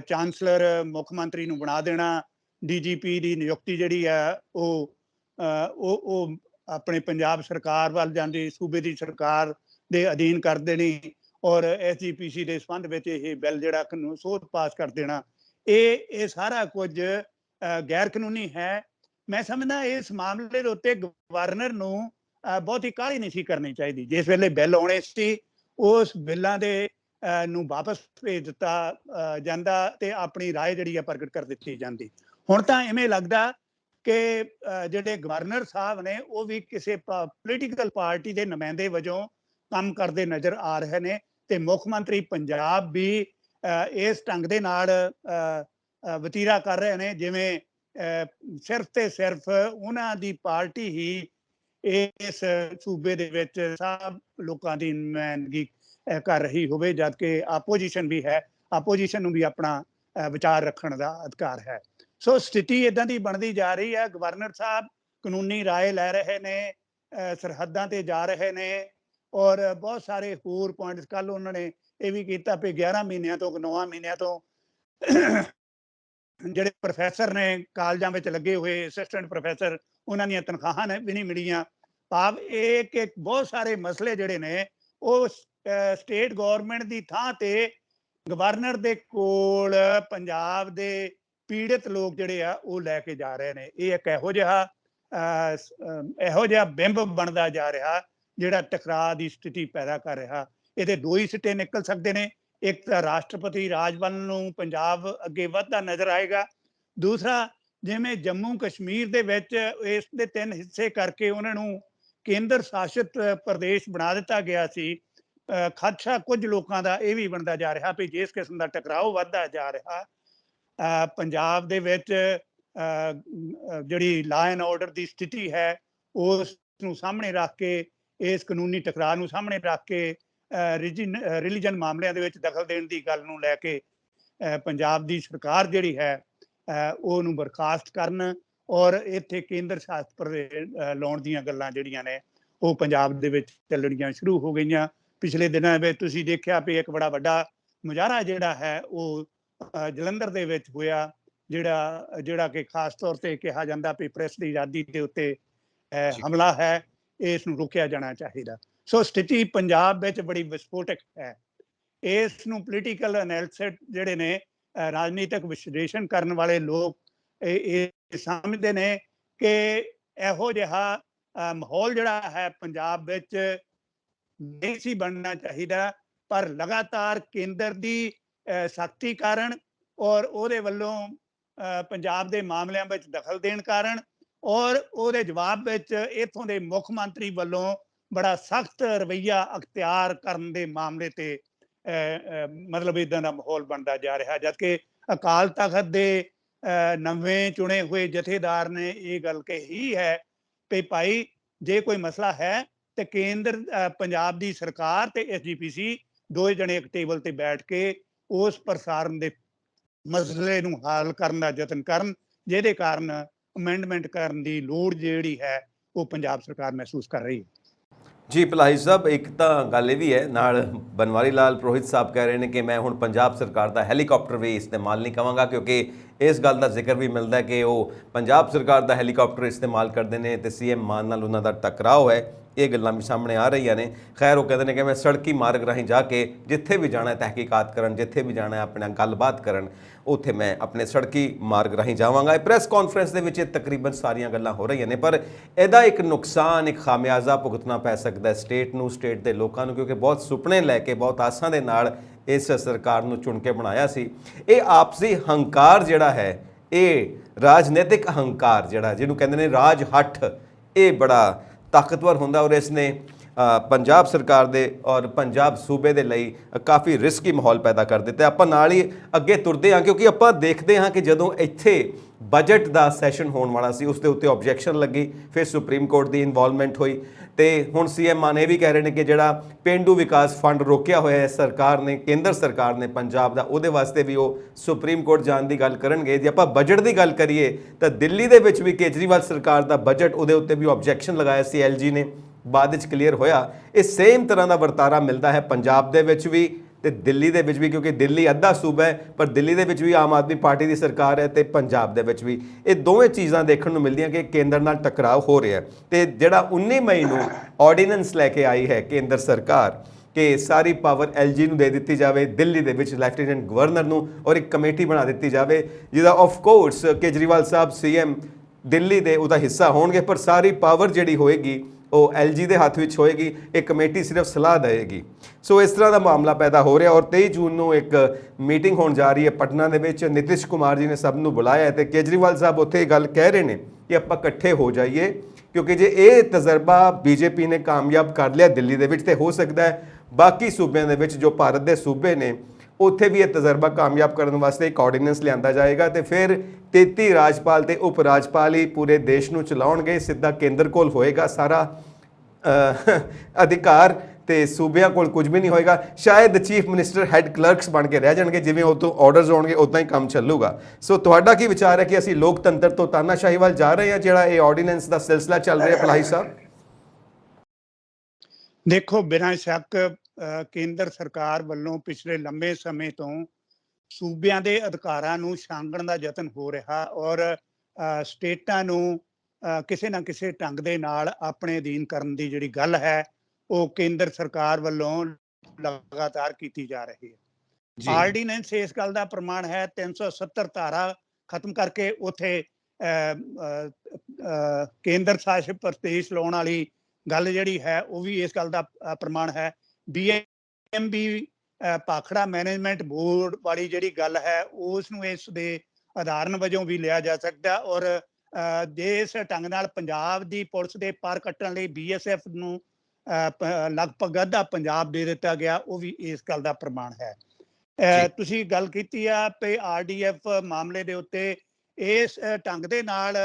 ਚਾਂਸਲਰ ਮੁੱਖ ਮੰਤਰੀ ਨੂੰ ਬਣਾ ਦੇਣਾ, DGP ਦੀ ਨਿਯੁਕਤੀ ਜਿਹੜੀ ਹੈ ਉਹ ਆਪਣੇ ਪੰਜਾਬ ਸਰਕਾਰ ਵੱਲ ਜਾਂਦੀ, ਸੂਬੇ ਦੀ ਸਰਕਾਰ ਦੇ ਅਧੀਨ ਕਰ ਦੇਣੀ ਔਰ SGPC ਦੇ ਸੰਬੰਧ ਵਿੱਚ ਇਹ ਬਿੱਲ ਜਿਹੜਾ ਸੋਧ ਪਾਸ ਕਰ ਦੇਣਾ, ਇਹ ਸਾਰਾ ਕੁਝ ਗੈਰ ਕਾਨੂੰਨੀ ਹੈ। ਮੈਂ ਸਮਝਦਾ ਇਸ ਮਾਮਲੇ ਦੇ ਉੱਤੇ ਗਵਰਨਰ ਨੂੰ ਬਹੁਤੀ ਕਾਹਲੀ ਨਹੀਂ ਸੀ ਕਰਨੀ ਚਾਹੀਦੀ। ਜਿਸ ਵੇਲੇ ਬਿੱਲ ਆਉਣੇ ਸੀ ਉਸ ਬਿੱਲਾਂ ਦੇ ਨੂੰ ਵਾਪਸ ਭੇਜ ਦਿੱਤਾ ਜਾਂਦਾ ਤੇ ਆਪਣੀ ਰਾਏ ਜਿਹੜੀ ਆ ਪ੍ਰਗਟ ਕਰ ਦਿੱਤੀ ਜਾਂਦੀ। ਹੁਣ ਤਾਂ ਇਵੇਂ ਲੱਗਦਾ ਕਿ ਜਿਹੜੇ ਗਵਰਨਰ ਸਾਹਿਬ ਨੇ ਉਹ ਵੀ ਕਿਸੇ ਪੋਲੀਟੀਕਲ ਪਾਰਟੀ ਦੇ ਨੁਮਾਇੰਦੇ ਵਜੋਂ ਕੰਮ ਕਰਦੇ ਨਜ਼ਰ ਆ ਰਹੇ ਨੇ ਤੇ ਮੁੱਖ ਮੰਤਰੀ ਪੰਜਾਬ ਵੀ ਇਸ ਢੰਗ ਦੇ ਨਾਲ ਵਤੀਰਾ ਕਰ ਰਹੇ ਨੇ ਜਿਵੇਂ ਸਿਰਫ ਤੇ ਸਿਰਫ ਉਹਨਾਂ ਦੀ ਪਾਰਟੀ ਹੀ ਇਸ ਸੂਬੇ ਦੇ ਵਿੱਚ ਸਭ ਲੋਕਾਂ ਦੀ ਨੁਮਾਇੰਦਗੀ ਕਰ ਰਹੀ ਹੋਵੇ, ਜਦਕਿ ਆਪੋਜੀਸ਼ਨ ਵੀ ਹੈ, ਆਪੋਜੀਸ਼ਨ ਨੂੰ ਵੀ ਆਪਣਾ ਵਿਚਾਰ ਰੱਖਣ ਦਾ ਅਧਿਕਾਰ ਹੈ। ਸੋ ਸਥਿਤੀ ਇਦਾਂ ਦੀ ਬਣਦੀ ਜਾ ਰਹੀ ਹੈ। ਗਵਰਨਰ ਸਾਹਿਬ ਕਾਨੂੰਨੀ ਰਾਏ ਲੈ ਰਹੇ ਨੇ, ਸਰਹੱਦਾਂ ਤੇ ਜਾ ਰਹੇ ਨੇ ਔਰ ਬਹੁਤ ਸਾਰੇ ਹੋਰ ਪੁਆਇੰਟਸ। ਕੱਲ ਉਹਨਾਂ ਨੇ ਇਹ ਵੀ ਕੀਤਾ ਵੀ 11 ਮਹੀਨਿਆਂ ਤੋਂ 9 ਮਹੀਨਿਆਂ ਤੋਂ ਜਿਹੜੇ ਪ੍ਰੋਫੈਸਰ ਨੇ ਕਾਲਜਾਂ ਵਿੱਚ ਲੱਗੇ ਹੋਏ ਅਸਿਸਟੈਂਟ ਪ੍ਰੋਫੈਸਰ, ਉਹਨਾਂ ਦੀਆਂ ਤਨਖਾਹਾਂ ਨੇ ਵੀ ਨਹੀਂ ਮਿਲੀਆਂ। ਭਾਵ ਇਹ ਕਿ ਬਹੁਤ ਸਾਰੇ ਮਸਲੇ ਜਿਹੜੇ ਨੇ ਉਹ ਸਟੇਟ ਗੌਰਮੈਂਟ ਦੀ ਥਾਂ ਤੇ ਗਵਰਨਰ ਦੇ ਕੋਲ ਪੰਜਾਬ ਦੇ ਪੀੜਤ ਲੋਕ ਜਿਹੜੇ ਆ ਉਹ ਲੈ ਕੇ ਜਾ ਰਹੇ ਨੇ। ਇਹ ਇੱਕ ਇਹੋ ਜਿਹਾ ਬਿੰਬ ਬਣਦਾ ਜਾ ਰਿਹਾ ਜਿਹੜਾ ਟਕਰਾਅ ਦੀ ਸਥਿਤੀ ਪੈਦਾ ਕਰ ਰਿਹਾ। ਇਹਦੇ ਦੋ ਹੀ ਸਿੱਟੇ ਨਿਕਲ ਸਕਦੇ ਨੇ। ਇੱਕ ਤਾਂ ਰਾਸ਼ਟਰਪਤੀ ਰਾਜ ਵੱਲ ਨੂੰ ਪੰਜਾਬ ਅੱਗੇ ਵੱਧਦਾ ਨਜ਼ਰ ਆਏਗਾ। ਦੂਸਰਾ, ਜਿਵੇਂ ਜੰਮੂ ਕਸ਼ਮੀਰ ਦੇ ਵਿੱਚ ਇਸ ਦੇ 3 ਹਿੱਸੇ ਕਰਕੇ ਉਹਨਾਂ ਨੂੰ ਕੇਂਦਰ ਸ਼ਾਸਿਤ ਪ੍ਰਦੇਸ਼ ਬਣਾ ਦਿੱਤਾ ਗਿਆ ਸੀ, ਖਦਸ਼ਾ ਕੁਝ ਲੋਕਾਂ ਦਾ ਇਹ ਵੀ ਬਣਦਾ ਜਾ ਰਿਹਾ ਵੀ ਜਿਸ ਕਿਸਮ ਦਾ ਟਕਰਾਓ ਵੱਧਦਾ ਜਾ ਰਿਹਾ ਪੰਜਾਬ ਦੇ ਵਿੱਚ ਜਿਹੜੀ ਲਾਅ ਐਂਡ ਆਰਡਰ ਦੀ ਸਥਿਤੀ ਹੈ ਉਸ ਨੂੰ ਸਾਹਮਣੇ ਰੱਖ ਕੇ, ਇਸ ਕਾਨੂੰਨੀ ਟਕਰਾਅ ਨੂੰ ਸਾਹਮਣੇ ਰੱਖ ਕੇ ਰਿਲੀਜਨ ਮਾਮਲਿਆਂ ਦੇ ਵਿੱਚ ਦਖਲ ਦੇਣ ਦੀ ਗੱਲ ਨੂੰ ਲੈ ਕੇ ਪੰਜਾਬ ਦੀ ਸਰਕਾਰ ਜਿਹੜੀ ਹੈ ਉਹਨੂੰ ਬਰਖਾਸਤ ਕਰਨ ਔਰ ਇੱਥੇ ਕੇਂਦਰ ਸ਼ਾਸਤ ਪ੍ਰਦੇਸ਼ ਲਾਉਣ ਦੀਆਂ ਗੱਲਾਂ ਜਿਹੜੀਆਂ ਨੇ ਉਹ ਪੰਜਾਬ ਦੇ ਵਿੱਚ ਚੱਲਣੀਆਂ ਸ਼ੁਰੂ ਹੋ ਗਈਆਂ। ਪਿਛਲੇ ਦਿਨਾਂ ਵਿੱਚ ਤੁਸੀਂ ਦੇਖਿਆ ਵੀ ਇੱਕ ਬੜਾ ਵੱਡਾ ਮੁਜ਼ਾਹਰਾ ਜਿਹੜਾ ਹੈ ਉਹ ਜਲੰਧਰ ਦੇ ਵਿੱਚ ਹੋਇਆ, ਜਿਹੜਾ ਕਿ ਖਾਸ ਤੌਰ ਤੇ ਕਿਹਾ ਜਾਂਦਾ ਵੀ ਪ੍ਰੈਸ ਦੀ ਆਜ਼ਾਦੀ ਦੇ ਉੱਤੇ ਹਮਲਾ ਹੈ, ਇਸ ਨੂੰ ਰੋਕਿਆ ਜਾਣਾ ਚਾਹੀਦਾ। ਸੋ ਸਥਿਤੀ ਪੰਜਾਬ ਵਿੱਚ ਬੜੀ ਵਿਸਫੋਟਕ ਹੈ। ਇਸ ਨੂੰ ਪੋਲੀਟੀਕਲ ਐਨਾਲਿਸਟ ਜਿਹੜੇ ਨੇ, ਰਾਜਨੀਤਿਕ ਵਿਸ਼ਲੇਸ਼ਣ ਕਰਨ ਵਾਲੇ ਲੋਕ ਇਹ ਸਮਝਦੇ ਨੇ ਕਿ ਇਹੋ ਜਿਹਾ ਮਾਹੌਲ ਜਿਹੜਾ ਹੈ ਪੰਜਾਬ ਵਿੱਚ ਨਹੀਂ ਸੀ ਬਣਨਾ ਚਾਹੀਦਾ, ਪਰ ਲਗਾਤਾਰ ਕੇਂਦਰ ਦੀ ਸਖਤੀ ਕਾਰਨ ਔਰ ਉਹਦੇ ਵੱਲੋਂ ਪੰਜਾਬ ਦੇ ਮਾਮਲਿਆਂ ਵਿੱਚ ਦਖਲ ਦੇਣ ਕਾਰਨ ਔਰ ਉਹਦੇ ਜਵਾਬ ਵਿੱਚ ਇੱਥੋਂ ਦੇ ਮੁੱਖ ਮੰਤਰੀ ਵੱਲੋਂ ਬੜਾ ਸਖਤ ਰਵੱਈਆ ਅਖਤਿਆਰ ਕਰਨ ਦੇ ਮਾਮਲੇ ਤੇ ਮਤਲਬ ਇੱਦਾਂ ਦਾ ਮਾਹੌਲ ਬਣਦਾ ਜਾ ਰਿਹਾ। ਜਦਕਿ ਅਕਾਲ ਤਖਤ ਦੇ ਨਵੇਂ ਚੁਣੇ ਹੋਏ ਜਥੇਦਾਰ ਨੇ ਇਹ ਗੱਲ ਕਹੀ ਹੈ ਕਿ ਭਾਈ ਜੇ ਕੋਈ ਮਸਲਾ ਹੈ ਤੇ ਕੇਂਦਰ ਪੰਜਾਬ ਦੀ ਸਰਕਾਰ ਤੇ SGPC ਦੋਵੇਂ ਜਣੇ ਇੱਕ ਟੇਬਲ ਤੇ ਬੈਠ ਕੇ ਉਸ ਪ੍ਰਸਾਰਨ ਦੇ ਮਸਲੇ ਨੂੰ ਹੱਲ ਕਰਨ ਦਾ ਯਤਨ ਕਰਨ, ਜਿਹਦੇ ਕਾਰਨ ਅਮੈਂਡਮੈਂਟ ਕਰਨ ਦੀ ਲੋੜ ਜਿਹੜੀ ਹੈ ਉਹ ਪੰਜਾਬ ਸਰਕਾਰ ਮਹਿਸੂਸ ਕਰ ਰਹੀ ਹੈ। ਜੀ ਭਲਾਈ ਸਾਹਿਬ, ਇੱਕ ਤਾਂ ਗੱਲ ਇਹ ਵੀ ਹੈ, ਨਾਲ ਬਨਵਾਰੀ ਲਾਲ ਪ੍ਰੋਹਿਤ ਸਾਹਿਬ ਕਹਿ ਰਹੇ ਨੇ ਕਿ ਮੈਂ ਹੁਣ ਪੰਜਾਬ ਸਰਕਾਰ ਦਾ ਹੈਲੀਕਾਪਟਰ ਵੀ ਇਸਤੇਮਾਲ ਨਹੀਂ ਕਵਾਂਗਾ, ਕਿਉਂਕਿ ਇਸ ਗੱਲ ਦਾ ਜ਼ਿਕਰ ਵੀ ਮਿਲਦਾ ਕਿ ਉਹ ਪੰਜਾਬ ਸਰਕਾਰ ਦਾ ਹੈਲੀਕਾਪਟਰ ਇਸਤੇਮਾਲ ਕਰਦੇ ਨੇ ਤੇ CM ਮਾਨ ਨਾਲ ਉਹਨਾਂ ਦਾ ਟਕਰਾਓ ਹੈ। ਇਹ ਗੱਲਾਂ ਵੀ ਸਾਹਮਣੇ ਆ ਰਹੀਆਂ ਨੇ। ਖੈਰ, ਉਹ ਕਹਿੰਦੇ ਨੇ ਕਿ ਮੈਂ ਸੜਕੀ ਮਾਰਗ ਰਾਹੀਂ ਜਾ ਕੇ ਜਿੱਥੇ ਵੀ ਜਾਣਾ ਤਹਿਕੀਕਾਤ ਕਰਨ, ਜਿੱਥੇ ਵੀ ਜਾਣਾ ਆਪਣਾ ਗੱਲਬਾਤ ਕਰਨ, ਉੱਥੇ ਮੈਂ ਆਪਣੇ ਸੜਕੀ ਮਾਰਗ ਰਾਹੀਂ ਜਾਵਾਂਗਾ। ਇਹ ਪ੍ਰੈਸ ਕਾਨਫਰੰਸ ਦੇ ਵਿੱਚ ਤਕਰੀਬਨ ਸਾਰੀਆਂ ਗੱਲਾਂ ਹੋ ਰਹੀਆਂ ਨੇ, ਪਰ ਇਹਦਾ ਇੱਕ ਨੁਕਸਾਨ, ਇੱਕ ਖਾਮਿਆਜ਼ਾ ਭੁਗਤਣਾ ਪੈ ਸਕਦਾ ਸਟੇਟ ਨੂੰ, ਸਟੇਟ ਦੇ ਲੋਕਾਂ ਨੂੰ, ਕਿਉਂਕਿ ਬਹੁਤ ਸੁਪਨੇ ਲੈ ਕੇ, ਬਹੁਤ ਆਸਾਂ ਦੇ ਨਾਲ ਇਸ ਸਰਕਾਰ ਨੂੰ ਚੁਣ ਕੇ ਬਣਾਇਆ ਸੀ। ਇਹ ਆਪਸੀ ਹੰਕਾਰ ਜਿਹੜਾ ਹੈ, ਇਹ ਰਾਜਨੀਤਿਕ ਹੰਕਾਰ ਜਿਹੜਾ ਜਿਹਨੂੰ ਕਹਿੰਦੇ ਨੇ ਰਾਜ ਹੱਠ, ਇਹ ਬੜਾ ਤਾਕਤਵਰ ਹੁੰਦਾ ਔਰ ਇਸ ਨੇ ਪੰਜਾਬ ਸਰਕਾਰ ਦੇ ਔਰ ਪੰਜਾਬ ਸੂਬੇ ਦੇ ਲਈ ਕਾਫੀ ਰਿਸਕੀ ਮਾਹੌਲ ਪੈਦਾ ਕਰ ਦਿੱਤਾ। ਆਪਾਂ ਨਾਲ ਹੀ ਅੱਗੇ ਤੁਰਦੇ ਹਾਂ, ਕਿਉਂਕਿ ਆਪਾਂ ਦੇਖਦੇ ਹਾਂ ਕਿ ਜਦੋਂ ਇੱਥੇ ਬਜਟ ਦਾ ਸੈਸ਼ਨ ਹੋਣ ਵਾਲਾ ਸੀ ਉਸ ਦੇ ਉੱਤੇ ਆਬਜੈਕਸ਼ਨ ਲੱਗੀ, ਫਿਰ ਸੁਪਰੀਮ ਕੋਰਟ ਦੀ ਇਨਵੋਲਵਮੈਂਟ ਹੋਈ ਤੇ ਹੁਣ CM ਮਾਨ ਇਹ ਵੀ ਕਹਿ ਰਹੇ ਨੇ ਕਿ ਜਿਹੜਾ ਪੇਂਡੂ ਵਿਕਾਸ ਫੰਡ ਰੋਕਿਆ ਹੋਇਆ ਹੈ ਸਰਕਾਰ ਨੇ, ਕੇਂਦਰ ਸਰਕਾਰ ਨੇ ਪੰਜਾਬ ਦਾ, ਉਹਦੇ ਵਾਸਤੇ ਵੀ ਉਹ ਸੁਪਰੀਮ ਕੋਰਟ ਜਾਣ ਦੀ ਗੱਲ ਕਰਨਗੇ। ਜੇ ਆਪਾਂ ਬਜਟ ਦੀ ਗੱਲ ਕਰੀਏ ਤਾਂ ਦਿੱਲੀ ਦੇ ਵਿੱਚ ਵੀ ਕੇਜਰੀਵਾਲ ਸਰਕਾਰ ਦਾ ਬਜਟ, ਉਹਦੇ ਉੱਤੇ ਵੀ ਆਬਜੈਕਸ਼ਨ ਲਗਾਇਆ ਸੀ LG ਨੇ, ਬਾਅਦ ਵਿੱਚ ਕਲੀਅਰ ਹੋਇਆ। ਇਹ ਸੇਮ ਤਰ੍ਹਾਂ ਦਾ ਵਰਤਾਰਾ ਮਿਲਦਾ ਹੈ ਪੰਜਾਬ ਦੇ ਵਿੱਚ ਵੀ ਤੇ ਦਿੱਲੀ ਦੇ ਵਿੱਚ ਵੀ, ਕਿਉਂਕਿ ਦਿੱਲੀ ਅੱਧਾ ਸੂਬਾ ਹੈ, ਪਰ ਦਿੱਲੀ ਦੇ ਵਿੱਚ ਵੀ ਆਮ ਆਦਮੀ ਪਾਰਟੀ ਦੀ ਸਰਕਾਰ ਹੈ ਤੇ ਪੰਜਾਬ ਦੇ ਵਿੱਚ ਵੀ। ਇਹ ਦੋਵੇਂ ਚੀਜ਼ਾਂ ਦੇਖਣ ਨੂੰ ਮਿਲਦੀਆਂ ਕਿ ਕੇਂਦਰ ਨਾਲ ਟਕਰਾਅ ਹੋ ਰਿਹਾ ਤੇ ਜਿਹੜਾ 19 ਮਈ ਨੂੰ ਆਰਡੀਨੈਂਸ ਲੈ ਕੇ ਆਈ ਹੈ ਕੇਂਦਰ ਸਰਕਾਰ ਕਿ ਸਾਰੀ ਪਾਵਰ LG ਨੂੰ ਦੇ ਦਿੱਤੀ ਜਾਵੇ, ਦਿੱਲੀ ਦੇ ਵਿੱਚ ਲੈਫਟੀਨੈਂਟ ਗਵਰਨਰ ਨੂੰ, ਔਰ ਇੱਕ ਕਮੇਟੀ ਬਣਾ ਦਿੱਤੀ ਜਾਵੇ ਜਿਹਦਾ of course Kejriwal Sahib CM Delhi ਦੇ ਉਹਦਾ ਹਿੱਸਾ ਹੋਣਗੇ, ਪਰ ਸਾਰੀ ਪਾਵਰ ਜਿਹੜੀ ਹੋਏਗੀ ਉਹ LG ਦੇ ਹੱਥ ਵਿੱਚ ਹੋਏਗੀ। ਇਹ ਕਮੇਟੀ ਸਿਰਫ ਸਲਾਹ ਦੇਵੇਗੀ। ਸੋ ਇਸ ਤਰ੍ਹਾਂ ਦਾ ਮਾਮਲਾ ਪੈਦਾ ਹੋ ਰਿਹਾ ਔਰ 23 ਜੂਨ ਨੂੰ ਇੱਕ ਮੀਟਿੰਗ ਹੋਣ ਜਾ ਰਹੀ ਹੈ ਪਟਨਾ ਦੇ ਵਿੱਚ। ਨਿਤਿਸ਼ ਕੁਮਾਰ ਜੀ ਨੇ ਸਭ ਨੂੰ ਬੁਲਾਇਆ ਤੇ ਕੇਜਰੀਵਾਲ ਸਾਹਿਬ ਉੱਥੇ ਗੱਲ ਕਹਿ ਰਹੇ ਨੇ ਕਿ ਆਪਾਂ ਇਕੱਠੇ ਹੋ ਜਾਈਏ, ਕਿਉਂਕਿ ਜੇ ਇਹ ਤਜਰਬਾ BJP ਨੇ ਕਾਮਯਾਬ ਕਰ ਲਿਆ ਦਿੱਲੀ ਦੇ ਵਿੱਚ ਤੇ ਹੋ ਸਕਦਾ ਹੈ ਬਾਕੀ ਸੂਬਿਆਂ ਦੇ ਵਿੱਚ, ਜੋ ਭਾਰਤ ਦੇ ਸੂਬੇ ਨੇ, ਉੱਥੇ ਵੀ ਇਹ ਤਜਰਬਾ ਕਾਮਯਾਬ ਕਰਨ ਵਾਸਤੇ ਇੱਕ ਆਰਡੀਨੈਂਸ ਲਿਆਂਦਾ ਜਾਏਗਾ ਤੇ ਫਿਰ 33 ਰਾਜਪਾਲ ਤੇ ਉਪ ਰਾਜਪਾਲ ਹੀ ਪੂਰੇ ਦੇਸ਼ ਨੂੰ ਚਲਾਉਣਗੇ। ਸਿੱਧਾ ਕੇਂਦਰ ਕੋਲ ਹੋਏਗਾ ਸਾਰਾ ਅਧਿਕਾਰ ਤੇ ਸੂਬਿਆਂ ਕੋਲ ਕੁਝ ਵੀ ਨਹੀਂ ਹੋਏਗਾ। ਸ਼ਾਇਦ ਚੀਫ ਮਿਨਿਸਟਰ ਹੈੱਡ ਕਲਰਕਸ ਬਣ ਕੇ ਰਹਿ ਜਾਣਗੇ, ਜਿਵੇਂ ਉਹ ਤੋਂ ਆਰਡਰਸ ਆਉਣਗੇ ਉਦਾਂ ਹੀ ਕੰਮ ਚੱਲੂਗਾ। ਸੋ ਤੁਹਾਡਾ ਕੀ ਵਿਚਾਰ ਹੈ ਕਿ ਅਸੀਂ ਲੋਕਤੰਤਰ ਤੋਂ ਤਾਨਾਸ਼ਾਹੀ ਵੱਲ ਜਾ ਰਹੇ ਹਾਂ, ਜਿਹੜਾ ਇਹ ਆਰਡੀਨੈਂਸ ਦਾ ਸਿਲਸਿਲਾ ਚੱਲ ਰਿਹਾ ਭਲਾਈ ਸਾਹਿਬ? ਦੇਖੋ, ਬਿਨਾਂ ਸ਼ੱਕ ਕੇਂਦਰ ਸਰਕਾਰ ਵੱਲੋਂ ਪਿਛਲੇ ਲੰਬੇ ਸਮੇਂ ਤੋਂ ਸੂਬਿਆਂ ਦੇ ਅਧਿਕਾਰਾਂ ਨੂੰ ਛਾਂਗਣ ਦਾ ਯਤਨ ਹੋ ਰਿਹਾ ਔਰ ਸਟੇਟਾਂ ਨੂੰ ਕਿਸੇ ਨਾ ਕਿਸੇ ਢੰਗ ਦੇ ਨਾਲ ਆਪਣੇ ਅਧੀਨ ਕਰਨ ਦੀ ਜਿਹੜੀ ਗੱਲ ਹੈ ਉਹ ਕੇਂਦਰ ਸਰਕਾਰ ਵੱਲੋਂ ਲਗਾਤਾਰ ਕੀਤੀ ਜਾ ਰਹੀ ਹੈ। ਆਰਡੀਨੈਂਸ ਇਸ ਗੱਲ ਦਾ ਪ੍ਰਮਾਣ ਹੈ। 370 ਧਾਰਾ ਖਤਮ ਕਰਕੇ ਉੱਥੇ ਕੇਂਦਰ ਸ਼ਾਸਿਤ ਪ੍ਰਦੇਸ਼ ਲਾਉਣ ਵਾਲੀ ਗੱਲ ਜਿਹੜੀ ਹੈ ਉਹ ਵੀ ਇਸ ਗੱਲ ਦਾ ਪ੍ਰਮਾਣ ਹੈ। BMB ਭਾਖੜਾ ਮੈਨੇਜਮੈਂਟ ਬੋਰਡ ਵਾਲੀ ਜਿਹੜੀ ਗੱਲ ਹੈ ਉਸ ਨੂੰ ਇਸ ਦੇ ਉਦਾਹਰਨ ਵਜੋਂ ਵੀ ਲਿਆ ਜਾ ਸਕਦਾ ਔਰ ਜਿਸ ਢੰਗ ਨਾਲ ਪੰਜਾਬ ਦੀ ਪੁਲਿਸ ਦੇ ਪਰ ਕੱਟਣ ਲਈ BSF ਨੂੰ ਲਗਭਗ ਅੱਧਾ ਪੰਜਾਬ ਦੇ ਦਿੱਤਾ ਗਿਆ, ਉਹ ਵੀ ਇਸ ਗੱਲ ਦਾ ਪ੍ਰਮਾਣ ਹੈ। ਤੁਸੀਂ ਗੱਲ ਕੀਤੀ ਆ ਕਿ RDF ਮਾਮਲੇ ਦੇ ਉੱਤੇ ਇਸ ਢੰਗ ਦੇ ਨਾਲ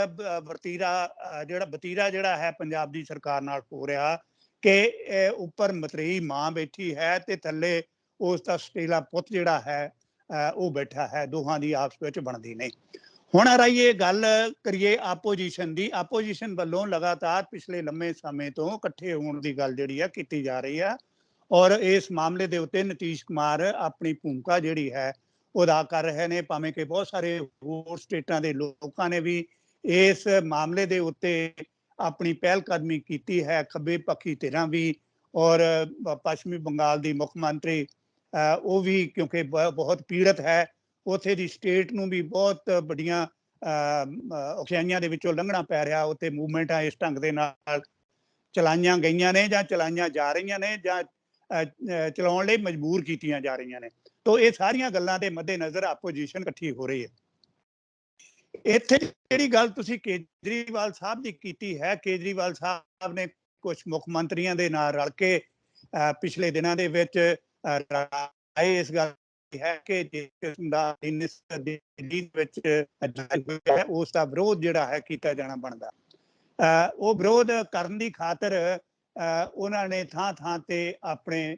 ਵਤੀਰਾ ਜਿਹੜਾ ਹੈ ਪੰਜਾਬ ਦੀ ਸਰਕਾਰ ਨਾਲ ਹੋ ਰਿਹਾ ਕਿ ਉੱਪਰ ਮਤਰੇਈ ਮਾਂ ਬੈਠੀ ਹੈ ਤੇ ਥੱਲੇ ਉਸ ਦਾ ਸਟੇਲਾ ਪੁੱਤ ਜਿਹੜਾ ਹੈ ਉਹ ਬੈਠਾ ਹੈ, ਦੋਹਾਂ ਦੀ ਆਪਸ ਵਿੱਚ ਬਣਦੀ ਨਹੀਂ। ਹੁਣ ਆਈਏ ਗੱਲ ਕਰੀਏ ਆਪੋਜੀਸ਼ਨ ਦੀ। ਆਪੋਜੀਸ਼ਨ ਵੱਲੋਂ ਲਗਾਤਾਰ ਪਿਛਲੇ ਲੰਮੇ ਸਮੇਂ ਤੋਂ ਇਕੱਠੇ ਹੋਣ ਦੀ ਗੱਲ ਜਿਹੜੀ ਆ ਕੀਤੀ ਜਾ ਰਹੀ ਆ ਔਰ ਇਸ ਮਾਮਲੇ ਦੇ ਉੱਤੇ ਨਿਤੀਸ਼ ਕੁਮਾਰ ਆਪਣੀ ਭੂਮਿਕਾ ਜਿਹੜੀ ਹੈ ਉਹ ਅਦਾ ਕਰ ਰਹੇ ਨੇ, ਭਾਵੇਂ ਕਿ ਬਹੁਤ ਸਾਰੇ ਹੋਰ ਸਟੇਟਾਂ ਦੇ ਲੋਕਾਂ ਨੇ ਵੀ ਇਸ ਮਾਮਲੇ ਦੇ ਉੱਤੇ ਆਪਣੀ ਪਹਿਲ ਕਦਮੀ ਕੀਤੀ ਹੈ, ਖੱਬੇ ਪੱਖੀ ਧਿਰਾਂ ਵੀ ਔਰ ਪੱਛਮੀ ਬੰਗਾਲ ਦੀ ਮੁੱਖ ਮੰਤਰੀ ਉਹ ਵੀ, ਕਿਉਂਕਿ ਬਹੁਤ ਪੀੜਤ ਹੈ, ਉੱਥੇ ਦੀ ਸਟੇਟ ਨੂੰ ਵੀ ਬਹੁਤ ਵੱਡੀਆਂ ਔਖਿਆਈਆਂ ਦੇ ਵਿੱਚੋਂ ਲੰਘਣਾ ਪੈ ਰਿਹਾ। ਉੱਥੇ ਮੂਵਮੈਂਟਾਂ ਇਸ ਢੰਗ ਦੇ ਨਾਲ ਚਲਾਈਆਂ ਗਈਆਂ ਨੇ ਜਾਂ ਚਲਾਈਆਂ ਜਾ ਰਹੀਆਂ ਨੇ ਜਾਂ ਚਲਾਉਣ ਲਈ ਮਜਬੂਰ ਕੀਤੀਆਂ ਜਾ ਰਹੀਆਂ ਨੇ। ਤੋ ਇਹ ਸਾਰੀਆਂ ਗੱਲਾਂ ਦੇ ਮੱਦੇਨਜ਼ਰ ਆਪੋਜੀਸ਼ਨ ਇਕੱਠੀ ਹੋ ਰਹੀ ਹੈ। ਇੱਥੇ ਜਿਹੜੀ ਗੱਲ ਤੁਸੀਂ ਕੇਜਰੀਵਾਲ ਸਾਹਿਬ ਦੀ ਕੀਤੀ ਹੈ, ਕੇਜਰੀਵਾਲ ਸਾਹਿਬ ਨੇ ਕੁਝ ਮੁੱਖ ਮੰਤਰੀਆਂ ਦੇ ਨਾਲ ਰਲ ਕੇ ਪਿਛਲੇ ਦਿਨਾਂ ਦੇ ਵਿੱਚ ਰਾਏ ਇਸ ਗੱਲ ਹੈ ਕਿ ਜਿਸ ਕਿਸਮ ਦਾ ਦਿੱਲੀ ਵਿੱਚ ਉਸ ਦਾ ਵਿਰੋਧ ਜਿਹੜਾ ਹੈ ਕੀਤਾ ਜਾਣਾ ਬਣਦਾ। ਉਹ ਵਿਰੋਧ ਕਰਨ ਦੀ ਖਾਤਰ ਉਹਨਾਂ ਨੇ ਥਾਂ ਥਾਂ ਤੇ ਆਪਣੇ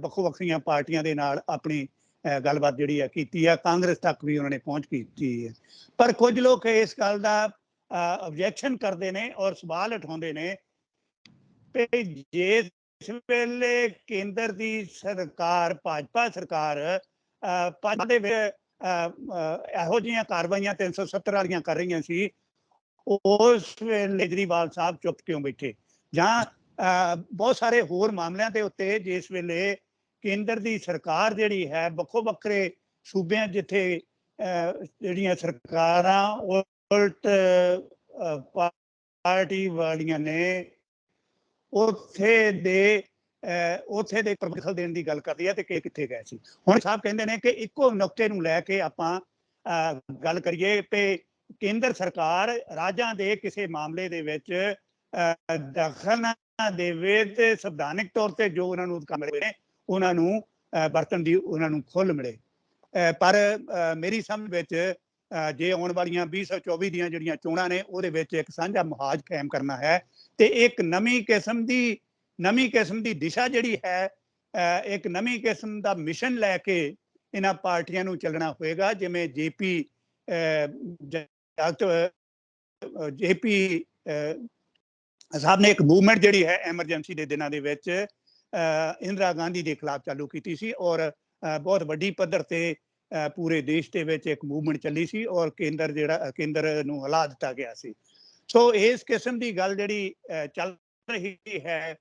ਵੱਖੋ ਵੱਖਰੀਆਂ ਪਾਰਟੀਆਂ ਦੇ ਨਾਲ ਆਪਣੀ ਗੱਲਬਾਤ ਜਿਹੜੀ ਹੈ ਕੀਤੀ ਹੈ, ਕਾਂਗਰਸ ਤੱਕ ਵੀ ਉਹਨਾਂ ਨੇ ਪਹੁੰਚ ਕੀਤੀ ਹੈ। ਪਰ ਕੁਝ ਲੋਕ ਇਸ ਗੱਲ ਦਾ ਆਬਜੈਕਸ਼ਨ ਕਰਦੇ ਨੇ ਔਰ ਸਵਾਲ ਉਠਾਉਂਦੇ ਨੇ ਕਿ ਜਿਸ ਵੇਲੇ ਕੇਂਦਰ ਦੀ ਸਰਕਾਰ, ਭਾਜਪਾ ਸਰਕਾਰ ਦੇ ਵਿੱਚ ਇਹੋ ਜਿਹੀਆਂ ਕਾਰਵਾਈਆਂ 370 ਵਾਲੀਆਂ ਕਰ ਰਹੀਆਂ ਸੀ, ਉਸ ਵੇਲੇ ਕੇਜਰੀਵਾਲ ਸਾਹਿਬ ਚੁੱਪ ਕਿਉਂ ਬੈਠੇ? ਜਾਂ ਬਹੁਤ ਸਾਰੇ ਹੋਰ ਮਾਮਲਿਆਂ ਦੇ ਉੱਤੇ ਜਿਸ ਵੇਲੇ ਕੇਂਦਰ ਦੀ ਸਰਕਾਰ ਜਿਹੜੀ ਹੈ ਵੱਖੋ ਵੱਖਰੇ ਸੂਬਿਆਂ ਜਿੱਥੇ ਜਿਹੜੀਆਂ ਸਰਕਾਰਾਂ ਉਲਟ ਪਾਰਟੀ ਵਾਲੀਆਂ ਨੇ ਉੱਥੇ ਦੇ ਪ੍ਰਦਖਲ ਦੇਣ ਦੀ ਗੱਲ ਕਰਦੀ ਹੈ ਤੇ ਕਿੱਥੇ ਗਏ ਸੀ। ਹੁਣ ਸਾਹਿਬ ਕਹਿੰਦੇ ਨੇ ਕਿ ਇੱਕੋ ਨੁਕਤੇ ਨੂੰ ਲੈ ਕੇ ਆਪਾਂ ਗੱਲ ਕਰੀਏ ਤੇ ਕੇਂਦਰ ਸਰਕਾਰ ਰਾਜਾਂ ਦੇ ਕਿਸੇ ਮਾਮਲੇ ਦੇ ਵਿੱਚ ਦਖਲ ਨਾ ਦੇਵੇ ਤੇ ਸੰਵਿਧਾਨਿਕ ਤੌਰ ਤੇ ਜੋ ਉਹਨਾਂ ਨੂੰ ਅਧਿਕਾਰ ਮਿਲੇ ਉਹਨਾਂ ਨੂੰ ਵਰਤਣ ਦੀ ਉਹਨਾਂ ਨੂੰ ਖੁੱਲ੍ਹ ਮਿਲੇ। ਪਰ ਮੇਰੀ ਸਮਝ ਵਿੱਚ ਜੇ ਆਉਣ ਵਾਲੀਆਂ 2024 ਦੀਆਂ ਜਿਹੜੀਆਂ ਚੋਣਾਂ ਨੇ ਉਹਦੇ ਵਿੱਚ ਇੱਕ ਸਾਂਝਾ ਮੁਹਾਜ਼ ਕਾਇਮ ਕਰਨਾ ਹੈ ਤੇ ਇੱਕ ਨਵੀਂ ਕਿਸਮ ਦੀ ਦਿਸ਼ਾ ਜਿਹੜੀ ਹੈ, ਇੱਕ ਨਵੀਂ ਕਿਸਮ ਦਾ ਮਿਸ਼ਨ ਲੈ ਕੇ ਇਹਨਾਂ ਪਾਰਟੀਆਂ ਨੂੰ ਚੱਲਣਾ ਹੋਏਗਾ। ਜਿਵੇਂ ਜੇਪੀ ਸਾਹਿਬ ਨੇ ਇੱਕ ਮੂਵਮੈਂਟ ਜਿਹੜੀ ਹੈ ਐਮਰਜੈਂਸੀ ਦੇ ਦਿਨਾਂ ਦੇ ਵਿੱਚ ਇੰਦਰਾ ਗਾਂਧੀ ਦੇ ਖਿਲਾਫ ਚਾਲੂ ਕੀਤੀ ਸੀ ਔਰ ਬਹੁਤ ਵੱਡੀ ਪੱਧਰ ਤੇ ਪੂਰੇ ਦੇਸ਼ ਦੇ ਵਿੱਚ ਇੱਕ ਮੂਵਮੈਂਟ ਚੱਲੀ ਸੀ ਔਰ ਕੇਂਦਰ ਨੂੰ ਹਿਲਾ ਦਿੱਤਾ ਗਿਆ ਸੀ। ਸੋ ਇਸ ਕਿਸਮ ਦੀ ਗੱਲ ਜਿਹੜੀ ਚੱਲ ਰਹੀ ਹੈ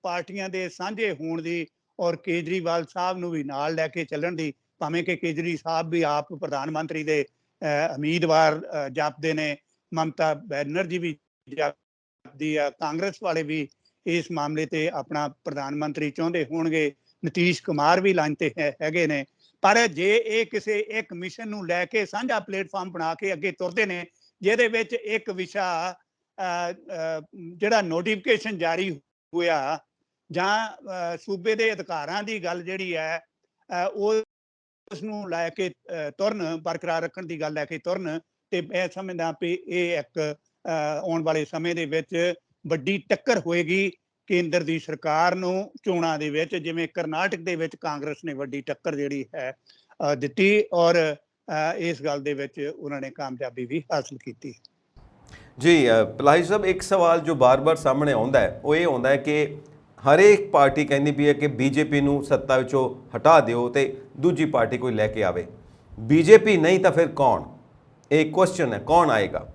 ਪਾਰਟੀਆਂ ਦੇ ਸਾਂਝੇ ਹੋਣ ਦੀ ਔਰ ਕੇਜਰੀਵਾਲ ਸਾਹਿਬ ਨੂੰ ਵੀ ਨਾਲ ਲੈ ਕੇ ਚੱਲਣ ਦੀ, ਭਾਵੇਂ ਕਿ ਕੇਜਰੀ ਸਾਹਿਬ ਵੀ ਆਪ ਪ੍ਰਧਾਨ ਮੰਤਰੀ ਦੇ ਉਮੀਦਵਾਰ ਜਾਪਦੇ ਨੇ, ਮਮਤਾ ਬੈਨਰਜੀ ਵੀ ਜਾਪਦੀ ਆ, ਕਾਂਗਰਸ ਵਾਲੇ ਵੀ ਇਸ ਮਾਮਲੇ ਤੇ ਆਪਣਾ ਪ੍ਰਧਾਨ ਮੰਤਰੀ ਚਾਹੁੰਦੇ ਹੋਣਗੇ, ਨਿਤੀਸ਼ ਕੁਮਾਰ ਵੀ ਲਾਈਨ ਤੇ ਹੈਗੇ ਨੇ। ਪਰ ਜੇ ਇਹ ਕਿਸੇ ਇੱਕ ਮਿਸ਼ਨ ਨੂੰ ਲੈ ਕੇ ਸਾਂਝਾ ਪਲੇਟਫਾਰਮ ਬਣਾ ਕੇ ਅੱਗੇ ਤੁਰਦੇ ਨੇ ਜਿਹਦੇ ਵਿੱਚ ਇੱਕ ਵਿਸ਼ਾ ਜਿਹੜਾ ਨੋਟੀਫਿਕੇਸ਼ਨ ਜਾਰੀ ਹੋਇਆ ਜਾਂ ਸੂਬੇ ਦੇ ਅਧਿਕਾਰਾਂ ਦੀ ਗੱਲ ਜਿਹੜੀ ਹੈ ਉਸ ਨੂੰ ਲੈ ਕੇ ਤੁਰਨ, ਬਰਕਰਾਰ ਰੱਖਣ ਦੀ ਗੱਲ ਲੈ ਕੇ ਤੁਰਨ, ਤੇ ਮੈਂ ਸਮਝਦਾ ਵੀ ਇਹ ਇੱਕ ਆਉਣ ਵਾਲੇ ਸਮੇਂ ਦੇ ਵਿੱਚ ਵੱਡੀ ਟੱਕਰ ਹੋਏਗੀ ਕੇਂਦਰ ਦੀ ਸਰਕਾਰ ਨੂੰ ਚੋਣਾਂ ਦੇ ਵਿੱਚ, ਜਿਵੇਂ ਕਰਨਾਟਕ ਦੇ ਵਿੱਚ ਕਾਂਗਰਸ ਨੇ ਵੱਡੀ ਟੱਕਰ ਜਿਹੜੀ ਹੈ ਦਿੱਤੀ ਔਰ ਇਸ ਗੱਲ ਦੇ ਵਿੱਚ ਉਹਨਾਂ ਨੇ ਕਾਮਯਾਬੀ ਵੀ ਹਾਸਲ ਕੀਤੀ। ਜੀ ਪਲਾਹੀ ਸਾਹਿਬ, ਇੱਕ ਸਵਾਲ ਜੋ ਬਾਰ-ਬਾਰ ਸਾਹਮਣੇ ਆਉਂਦਾ ਹੈ ਉਹ ਇਹ ਆਉਂਦਾ ਹੈ ਕਿ ਹਰੇਕ ਪਾਰਟੀ ਕਹਿੰਦੀ ਪਈ ਹੈ ਕਿ ਬੀਜੇਪੀ ਨੂੰ ਸੱਤਾ ਵਿੱਚੋਂ ਹਟਾ ਦਿਓ ਤੇ ਦੂਜੀ ਪਾਰਟੀ ਕੋਈ ਲੈ ਕੇ ਆਵੇ। ਬੀਜੇਪੀ ਨਹੀਂ ਤਾਂ ਫਿਰ ਕੌਣ? ਇਹ ਕੁਐਸਚਨ ਹੈ, ਕੌਣ ਆਏਗਾ?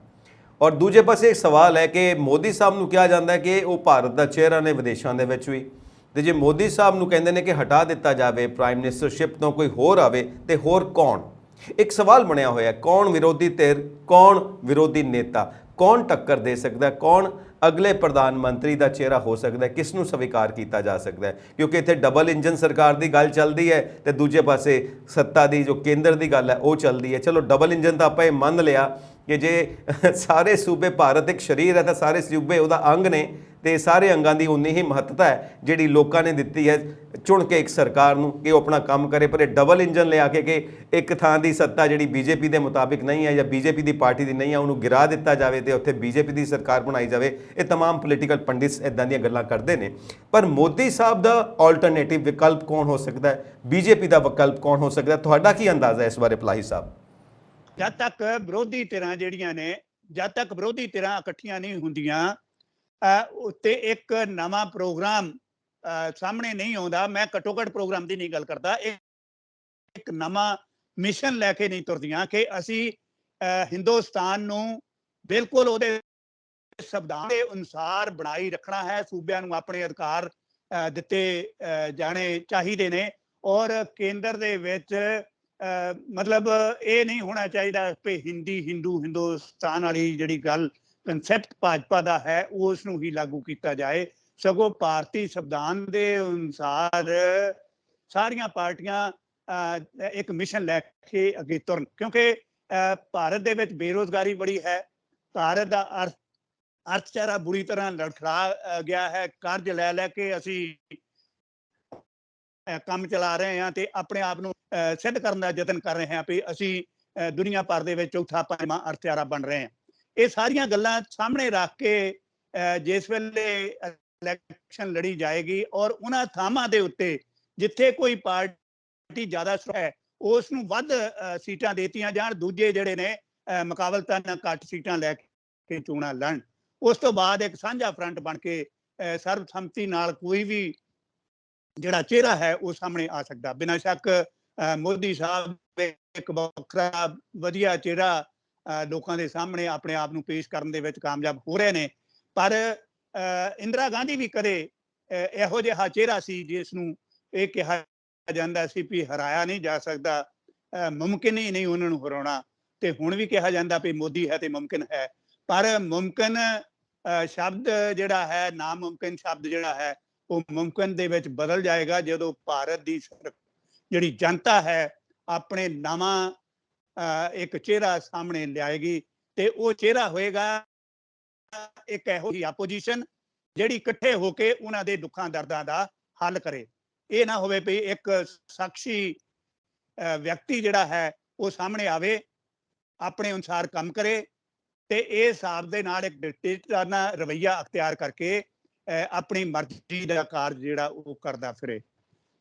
ਔਰ ਦੂਜੇ ਪਾਸੇ ਇੱਕ ਸਵਾਲ ਹੈ ਕਿ ਮੋਦੀ ਸਾਹਿਬ ਨੂੰ ਕਿਹਾ ਜਾਂਦਾ ਹੈ ਕਿ ਉਹ ਭਾਰਤ ਦਾ ਚਿਹਰਾ ਨੇ ਵਿਦੇਸ਼ਾਂ ਦੇ ਵਿੱਚ ਵੀ, ਤੇ ਜੇ ਮੋਦੀ ਸਾਹਿਬ ਨੂੰ ਕਹਿੰਦੇ ਨੇ ਕਿ ਹਟਾ ਦਿੱਤਾ ਜਾਵੇ ਪ੍ਰਾਈਮ ਮਿਨਿਸਟਰਸ਼ਿਪ ਤੋਂ, ਕੋਈ ਹੋਰ ਆਵੇ ਤੇ ਹੋਰ ਕੌਣ? ਇੱਕ ਸਵਾਲ ਬਣਿਆ ਹੋਇਆ, ਕੌਣ ਵਿਰੋਧੀ ਧਿਰ, ਕੌਣ ਵਿਰੋਧੀ ਨੇਤਾ, ਕੌਣ ਟੱਕਰ ਦੇ ਸਕਦਾ, ਕੌਣ ਅਗਲੇ ਪ੍ਰਧਾਨ ਮੰਤਰੀ ਦਾ ਚਿਹਰਾ ਹੋ ਸਕਦਾ, ਕਿਸ ਨੂੰ ਸਵੀਕਾਰ ਕੀਤਾ ਜਾ ਸਕਦਾ ਹੈ? ਕਿਉਂਕਿ ਇੱਥੇ ਡਬਲ ਇੰਜਨ ਸਰਕਾਰ ਦੀ ਗੱਲ ਚੱਲਦੀ ਹੈ ਤੇ ਦੂਜੇ ਪਾਸੇ ਸੱਤਾ ਦੀ ਜੋ ਕੇਂਦਰ ਦੀ ਗੱਲ ਹੈ ਉਹ ਚੱਲਦੀ ਹੈ। ਚਲੋ ਡਬਲ ਇੰਜਨ ਤਾਂ ਆਪਾਂ ਇਹ ਮੰਨ ਲਿਆ ਕਿ ਜੇ ਸਾਰੇ ਸੂਬੇ ਭਾਰਤ ਇੱਕ ਸਰੀਰ ਹੈ ਤਾਂ ਸਾਰੇ ਸੂਬੇ ਉਹਦਾ ਅੰਗ ਨੇ ਤੇ ਸਾਰੇ ਅੰਗਾਂ ਦੀ ਉਨੀ ਹੀ ਮਹੱਤਤਾ ਹੈ ਜਿਹੜੀ ਲੋਕਾਂ ਨੇ ਦਿੱਤੀ ਹੈ ਚੁਣ ਕੇ ਇੱਕ ਸਰਕਾਰ ਨੂੰ ਕਿ ਉਹ ਆਪਣਾ ਕੰਮ ਕਰੇ। ਪਰ ਇਹ ਡਬਲ ਇੰਜਨ ਲਿਆ ਕੇ ਕਿ ਇੱਕ ਥਾਂ ਦੀ ਸੱਤਾ ਜਿਹੜੀ ਬੀਜੇਪੀ ਦੇ ਮੁਤਾਬਿਕ ਨਹੀਂ ਹੈ ਜਾਂ ਬੀਜੇਪੀ ਦੀ ਪਾਰਟੀ ਦੀ ਨਹੀਂ ਹੈ ਉਹਨੂੰ ਗਿਰਾ ਦਿੱਤਾ ਜਾਵੇ ਤੇ ਉੱਥੇ ਬੀਜੇਪੀ ਦੀ ਸਰਕਾਰ ਬਣਾਈ ਜਾਵੇ, ਇਹ तमाम ਪੋਲੀਟੀਕਲ ਪੰਡਿਤਸ ਇਦਾਂ ਦੀਆਂ ਗੱਲਾਂ ਕਰਦੇ ਨੇ। ਪਰ ਮੋਦੀ ਸਾਹਿਬ ਦਾ ਆਲਟਰਨੇਟਿਵ ਵਿਕਲਪ ਕੌਣ ਹੋ ਸਕਦਾ ਹੈ, ਬੀਜੇਪੀ ਦਾ ਵਿਕਲਪ ਕੌਣ ਹੋ ਸਕਦਾ ਹੈ, ਤੁਹਾਡਾ ਕੀ ਅੰਦਾਜ਼ਾ ਹੈ ਇਸ ਬਾਰੇ ਪਲਾਹੀ ਸਾਹਿਬ? ਜਦ ਤੱਕ ਵਿਰੋਧੀ ਧਿਰਾਂ ਜਿਹੜੀਆਂ ਨੇ, ਜਦ ਤੱਕ ਵਿਰੋਧੀ ਧਿਰਾਂ ਇਕੱਠੀਆਂ ਨਹੀਂ ਹੁੰਦੀਆਂ ਉੱਤੇ ਇੱਕ ਨਵਾਂ ਪ੍ਰੋਗਰਾਮ ਸਾਹਮਣੇ ਨਹੀਂ ਆਉਂਦਾ। ਮੈਂ ਘੱਟੋ ਘੱਟ ਪ੍ਰੋਗਰਾਮ ਦੀ ਨਹੀਂ ਗੱਲ ਕਰਦਾ, ਇੱਕ ਨਵਾਂ ਮਿਸ਼ਨ ਲੈ ਕੇ ਨਹੀਂ ਤੁਰਦੀਆਂ ਕਿ ਅਸੀਂ ਹਿੰਦੁਸਤਾਨ ਨੂੰ ਬਿਲਕੁਲ ਉਹਦੇ ਸੰਵਿਧਾਨ ਦੇ ਅਨੁਸਾਰ ਬਣਾਈ ਰੱਖਣਾ ਹੈ। ਸੂਬਿਆਂ ਨੂੰ ਆਪਣੇ ਅਧਿਕਾਰ ਦਿੱਤੇ ਜਾਣੇ ਚਾਹੀਦੇ ਨੇ ਔਰ ਕੇਂਦਰ ਦੇ ਵਿੱਚ ਮਤਲਬ ਇਹ ਨਹੀਂ ਹੋਣਾ ਚਾਹੀਦਾ ਕਿ ਹਿੰਦੁਸਤਾਨ ਵਾਲੀ ਜਿਹੜੀ ਗੱਲ ਕੰਸੈਪਟ ਭਾਜਪਾ ਦਾ ਹੈ ਉਸ ਨੂੰ ਹੀ ਲਾਗੂ ਕੀਤਾ ਜਾਏ। ਸਗੋਂ ਭਾਰਤੀ ਸੰਵਿਧਾਨ ਦੇ ਅਨੁਸਾਰ ਸਾਰੀਆਂ ਪਾਰਟੀਆਂ ਇੱਕ ਮਿਸ਼ਨ ਲੈ ਕੇ ਅੱਗੇ ਤੁਰਨ, ਕਿਉਂਕਿ ਭਾਰਤ ਦੇ ਵਿੱਚ ਬੇਰੁਜ਼ਗਾਰੀ ਬੜੀ ਹੈ, ਭਾਰਤ ਦਾ ਅਰਥਚਾਰਾ ਬੁਰੀ ਤਰ੍ਹਾਂ ਲੜਖੜਾ ਗਿਆ ਹੈ। ਕਰਜ਼ ਲੈ ਲੈ ਕੇ ਅਸੀਂ ਕੰਮ ਚਲਾ ਰਹੇ ਹਾਂ ਤੇ ਆਪਣੇ ਆਪ ਨੂੰ ਸਿੱਧ ਕਰਨ ਦਾ ਯਤਨ ਕਰ ਰਹੇ ਹਾਂ ਵੀ ਅਸੀਂ ਦੁਨੀਆ ਭਰ ਦੇ ਵਿੱਚ ਚੌਥਾ ਪੰਜਵਾਂ ਅਰਥਚਾਰਾ ਬਣ ਰਹੇ ਹਾਂ। ਇਹ ਸਾਰੀਆਂ ਗੱਲਾਂ ਸਾਹਮਣੇ ਰੱਖ ਕੇ ਜਿਸ ਵੇਲੇ ਇਲੈਕਸ਼ਨ ਲੜੀ ਜਾਏਗੀ ਔਰ ਉਹਨਾਂ ਥਾਵਾਂ ਦੇ ਉੱਤੇ ਜਿੱਥੇ ਕੋਈ ਪਾਰਟੀ ਜ਼ਿਆਦਾ ਹੈ ਉਸ ਨੂੰ ਵੱਧ ਸੀਟਾਂ ਦੇਤੀਆਂ ਜਾਣ, ਦੂਜੇ ਜਿਹੜੇ ਨੇ ਮੁਕਾਬਲਤਨ ਘੱਟ ਸੀਟਾਂ ਲੈ ਕੇ ਚੋਣਾਂ ਲੜਨ। ਉਸ ਤੋਂ ਬਾਅਦ ਇੱਕ ਸਾਂਝਾ ਫਰੰਟ ਬਣ ਕੇ ਸਰਬਸੰਮਤੀ ਨਾਲ ਕੋਈ ਵੀ ਜਿਹੜਾ ਚਿਹਰਾ ਹੈ ਉਹ ਸਾਹਮਣੇ ਆ ਸਕਦਾ। ਬਿਨਾਂ ਸ਼ੱਕ ਮੋਦੀ ਸਾਹਿਬ ਇੱਕ ਵੱਖਰਾ ਵਧੀਆ ਚਿਹਰਾ ਲੋਕਾਂ ਦੇ ਸਾਹਮਣੇ ਆਪਣੇ ਆਪ ਨੂੰ ਪੇਸ਼ ਕਰਨ ਦੇ ਵਿੱਚ ਕਾਮਯਾਬ ਹੋ ਰਹੇ ਨੇ। ਪਰ ਇੰਦਰਾ ਗਾਂਧੀ ਵੀ ਕਦੇ ਇਹੋ ਜਿਹਾ ਚਿਹਰਾ ਸੀ ਜਿਸ ਨੂੰ ਇਹ ਕਿਹਾ ਜਾਂਦਾ ਸੀ ਵੀ ਹਰਾਇਆ ਨਹੀਂ ਜਾ ਸਕਦਾ, ਮੁਮਕਿਨ ਹੀ ਨਹੀਂ ਉਹਨਾਂ ਨੂੰ ਹਰਾਉਣਾ। ਤੇ ਹੁਣ ਵੀ ਕਿਹਾ ਜਾਂਦਾ ਵੀ ਮੋਦੀ ਹੈ ਤੇ ਮੁਮਕਿਨ ਹੈ। ਪਰ ਮੁਮਕਿਨ ਸ਼ਬਦ ਜਿਹੜਾ ਹੈ, ਨਾਮੁਮਕਿਨ ਸ਼ਬਦ ਜਿਹੜਾ ਹੈ ਉਹ ਮੁਮਕਿਨ ਦੇ ਵਿੱਚ ਬਦਲ ਜਾਏਗਾ ਜਦੋਂ ਭਾਰਤ ਦੀ ਜਿਹੜੀ ਜਨਤਾ ਹੈ ਆਪਣੇ ਨਵਾਂ ਇੱਕ ਚਿਹਰਾ ਸਾਹਮਣੇ ਲਿਆਏਗੀ ਤੇ ਉਹ ਚਿਹਰਾ ਹੋਏਗਾ ਇੱਕ ਇਹੋ ਜਿਹੀ ਆਪੋਜੀਸ਼ਨ ਜਿਹੜੀ ਇਕੱਠੇ ਹੋ ਕੇ ਉਹਨਾਂ ਦੇ ਦੁੱਖਾਂ ਦਰਦਾਂ ਦਾ ਹੱਲ ਕਰੇ। ਇਹ ਨਾ ਹੋਵੇ ਵੀ ਇੱਕ ਸ਼ਖਸੀ ਵਿਅਕਤੀ ਜਿਹੜਾ ਹੈ ਉਹ ਸਾਹਮਣੇ ਆਵੇ, ਆਪਣੇ ਅਨੁਸਾਰ ਕੰਮ ਕਰੇ ਤੇ ਇਹ ਹਿਸਾਬ ਦੇ ਨਾਲ ਇੱਕ ਡਿਕਟੇਟਰਾਨਾ ਰਵੱਈਆ ਅਖਤਿਆਰ ਕਰਕੇ ਆਪਣੀ ਮਰਜ਼ੀ ਦਾ ਕਾਰਜ ਜਿਹੜਾ ਉਹ ਕਰਦਾ ਫਿਰੇ।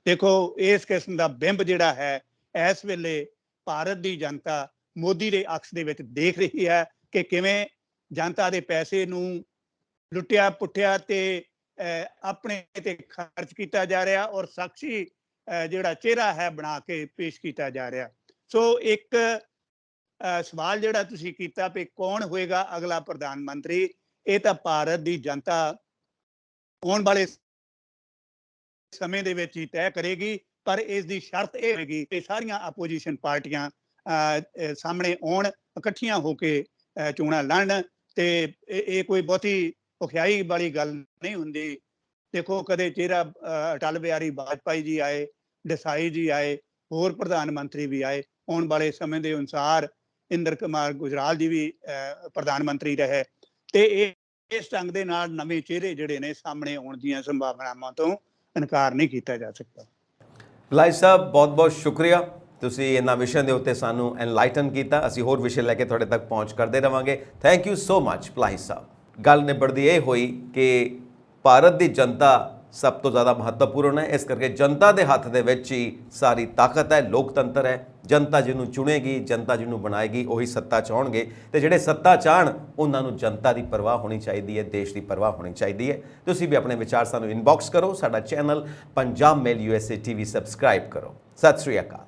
ਦੇਖੋ ਇਸ ਕਿਸਮ ਦਾ ਬਿੰਬ ਜਿਹੜਾ ਹੈ ਇਸ ਵੇਲੇ ਭਾਰਤ ਦੀ ਜਨਤਾ ਮੋਦੀ ਦੇ ਅਕਸ ਦੇ ਵਿੱਚ ਦੇਖ ਰਹੀ ਹੈ ਕਿ ਕਿਵੇਂ ਜਨਤਾ ਦੇ ਪੈਸੇ ਨੂੰ ਲੁੱਟਿਆ ਪੁੱਟਿਆ ਤੇ ਆਪਣੇ ਤੇ ਖਰਚ ਕੀਤਾ ਜਾ ਰਿਹਾ ਔਰ ਸ਼ਖਸੀ ਜਿਹੜਾ ਚਿਹਰਾ ਹੈ ਬਣਾ ਕੇ ਪੇਸ਼ ਕੀਤਾ ਜਾ ਰਿਹਾ। ਸੋ ਇੱਕ ਸਵਾਲ ਜਿਹੜਾ ਤੁਸੀਂ ਕੀਤਾ ਵੀ ਕੌਣ ਹੋਏਗਾ ਅਗਲਾ ਪ੍ਰਧਾਨ ਮੰਤਰੀ, ਇਹ ਤਾਂ ਭਾਰਤ ਦੀ ਜਨਤਾ ਆਉਣ ਵਾਲੇ ਸਮੇਂ ਦੇ ਵਿੱਚ ਹੀ ਤੈਅ ਕਰੇਗੀ। ਪਰ ਇਸ ਦੀ ਸ਼ਰਤ ਇਹ ਹੋਏਗੀ ਕਿ ਸਾਰੀਆਂ ਆਪੋਜੀਸ਼ਨ ਪਾਰਟੀਆਂ ਸਾਹਮਣੇ ਆਉਣ, ਇਕੱਠੀਆਂ ਹੋ ਕੇ ਚੋਣਾਂ ਲੜਨ ਤੇ ਇਹ ਕੋਈ ਬਹੁਤੀ ਔਖਿਆਈ ਵਾਲੀ ਗੱਲ ਨਹੀਂ ਹੁੰਦੀ। ਦੇਖੋ ਕਦੇ ਚਿਹਰਾ ਅਟਲ ਬਿਹਾਰੀ ਵਾਜਪਾਈ ਜੀ ਆਏ, ਦੇਸਾਈ ਜੀ ਆਏ, ਹੋਰ ਪ੍ਰਧਾਨ ਮੰਤਰੀ ਵੀ ਆਏ। ਆਉਣ ਵਾਲੇ ਸਮੇਂ ਦੇ ਅਨੁਸਾਰ ਇੰਦਰ ਕੁਮਾਰ ਗੁਜਰਾਲ ਜੀ ਵੀ ਪ੍ਰਧਾਨ ਮੰਤਰੀ ਰਹੇ ਤੇ ਇਸ ਢੰਗ ਦੇ ਨਾਲ ਨਵੇਂ ਚਿਹਰੇ ਜਿਹੜੇ ਨੇ ਸਾਹਮਣੇ ਆਉਣ ਦੀਆਂ ਸੰਭਾਵਨਾਵਾਂ ਤੋਂ ਇਨਕਾਰ ਨਹੀਂ ਕੀਤਾ ਜਾ ਸਕਦਾ। ਪਲਾਹੀ ਸਾਹਿਬ ਬਹੁਤ ਬਹੁਤ ਸ਼ੁਕਰੀਆ, ਤੁਸੀਂ ਇਹਨਾਂ ਵਿਸ਼ਿਆਂ ਦੇ ਉੱਤੇ ਸਾਨੂੰ ਐਨਲਾਈਟਨ ਕੀਤਾ। ਅਸੀਂ ਹੋਰ ਵਿਸ਼ੇ ਲੈ ਕੇ ਤੁਹਾਡੇ ਤੱਕ ਪਹੁੰਚ ਕਰਦੇ ਰਵਾਂਗੇ। Thank you so much Palahi ਸਾਹਿਬ। ਗੱਲ ਨਿਬੜਦੀ ਇਹ ਹੋਈ ਕਿ ਭਾਰਤ ਦੀ ਜਨਤਾ ਸਭ ਤੋਂ ਜ਼ਿਆਦਾ ਮਹੱਤਵਪੂਰਨ ਹੈ, ਇਸ ਕਰਕੇ ਜਨਤਾ ਦੇ ਹੱਥ ਦੇ ਵਿੱਚ ਹੀ ਸਾਰੀ ਤਾਕਤ ਹੈ, ਲੋਕਤੰਤਰ ਹੈ। ਜਨਤਾ ਜਿਹਨੂੰ ਚੁਣੇਗੀ, ਜਨਤਾ ਜਿਹਨੂੰ ਬਣਾਏਗੀ ਉਹੀ ਸੱਤਾ ਚਾਹਣਗੇ ਤੇ ਜਿਹੜੇ ਸੱਤਾ ਚਾਹਣ ਉਹਨਾਂ ਨੂੰ ਜਨਤਾ ਦੀ ਪਰਵਾਹ ਹੋਣੀ ਚਾਹੀਦੀ ਹੈ, ਦੇਸ਼ ਦੀ ਪਰਵਾਹ ਹੋਣੀ ਚਾਹੀਦੀ ਹੈ। ਤੁਸੀਂ ਵੀ ਆਪਣੇ ਵਿਚਾਰ ਸਾਨੂੰ ਇਨਬਾਕਸ ਕਰੋ। ਸਾਡਾ ਚੈਨਲ ਪੰਜਾਬ ਮੇਲ USA TV ਸਬਸਕ੍ਰਾਈਬ ਕਰੋ। ਸਤਿ ਸ੍ਰੀ ਅਕਾਲ।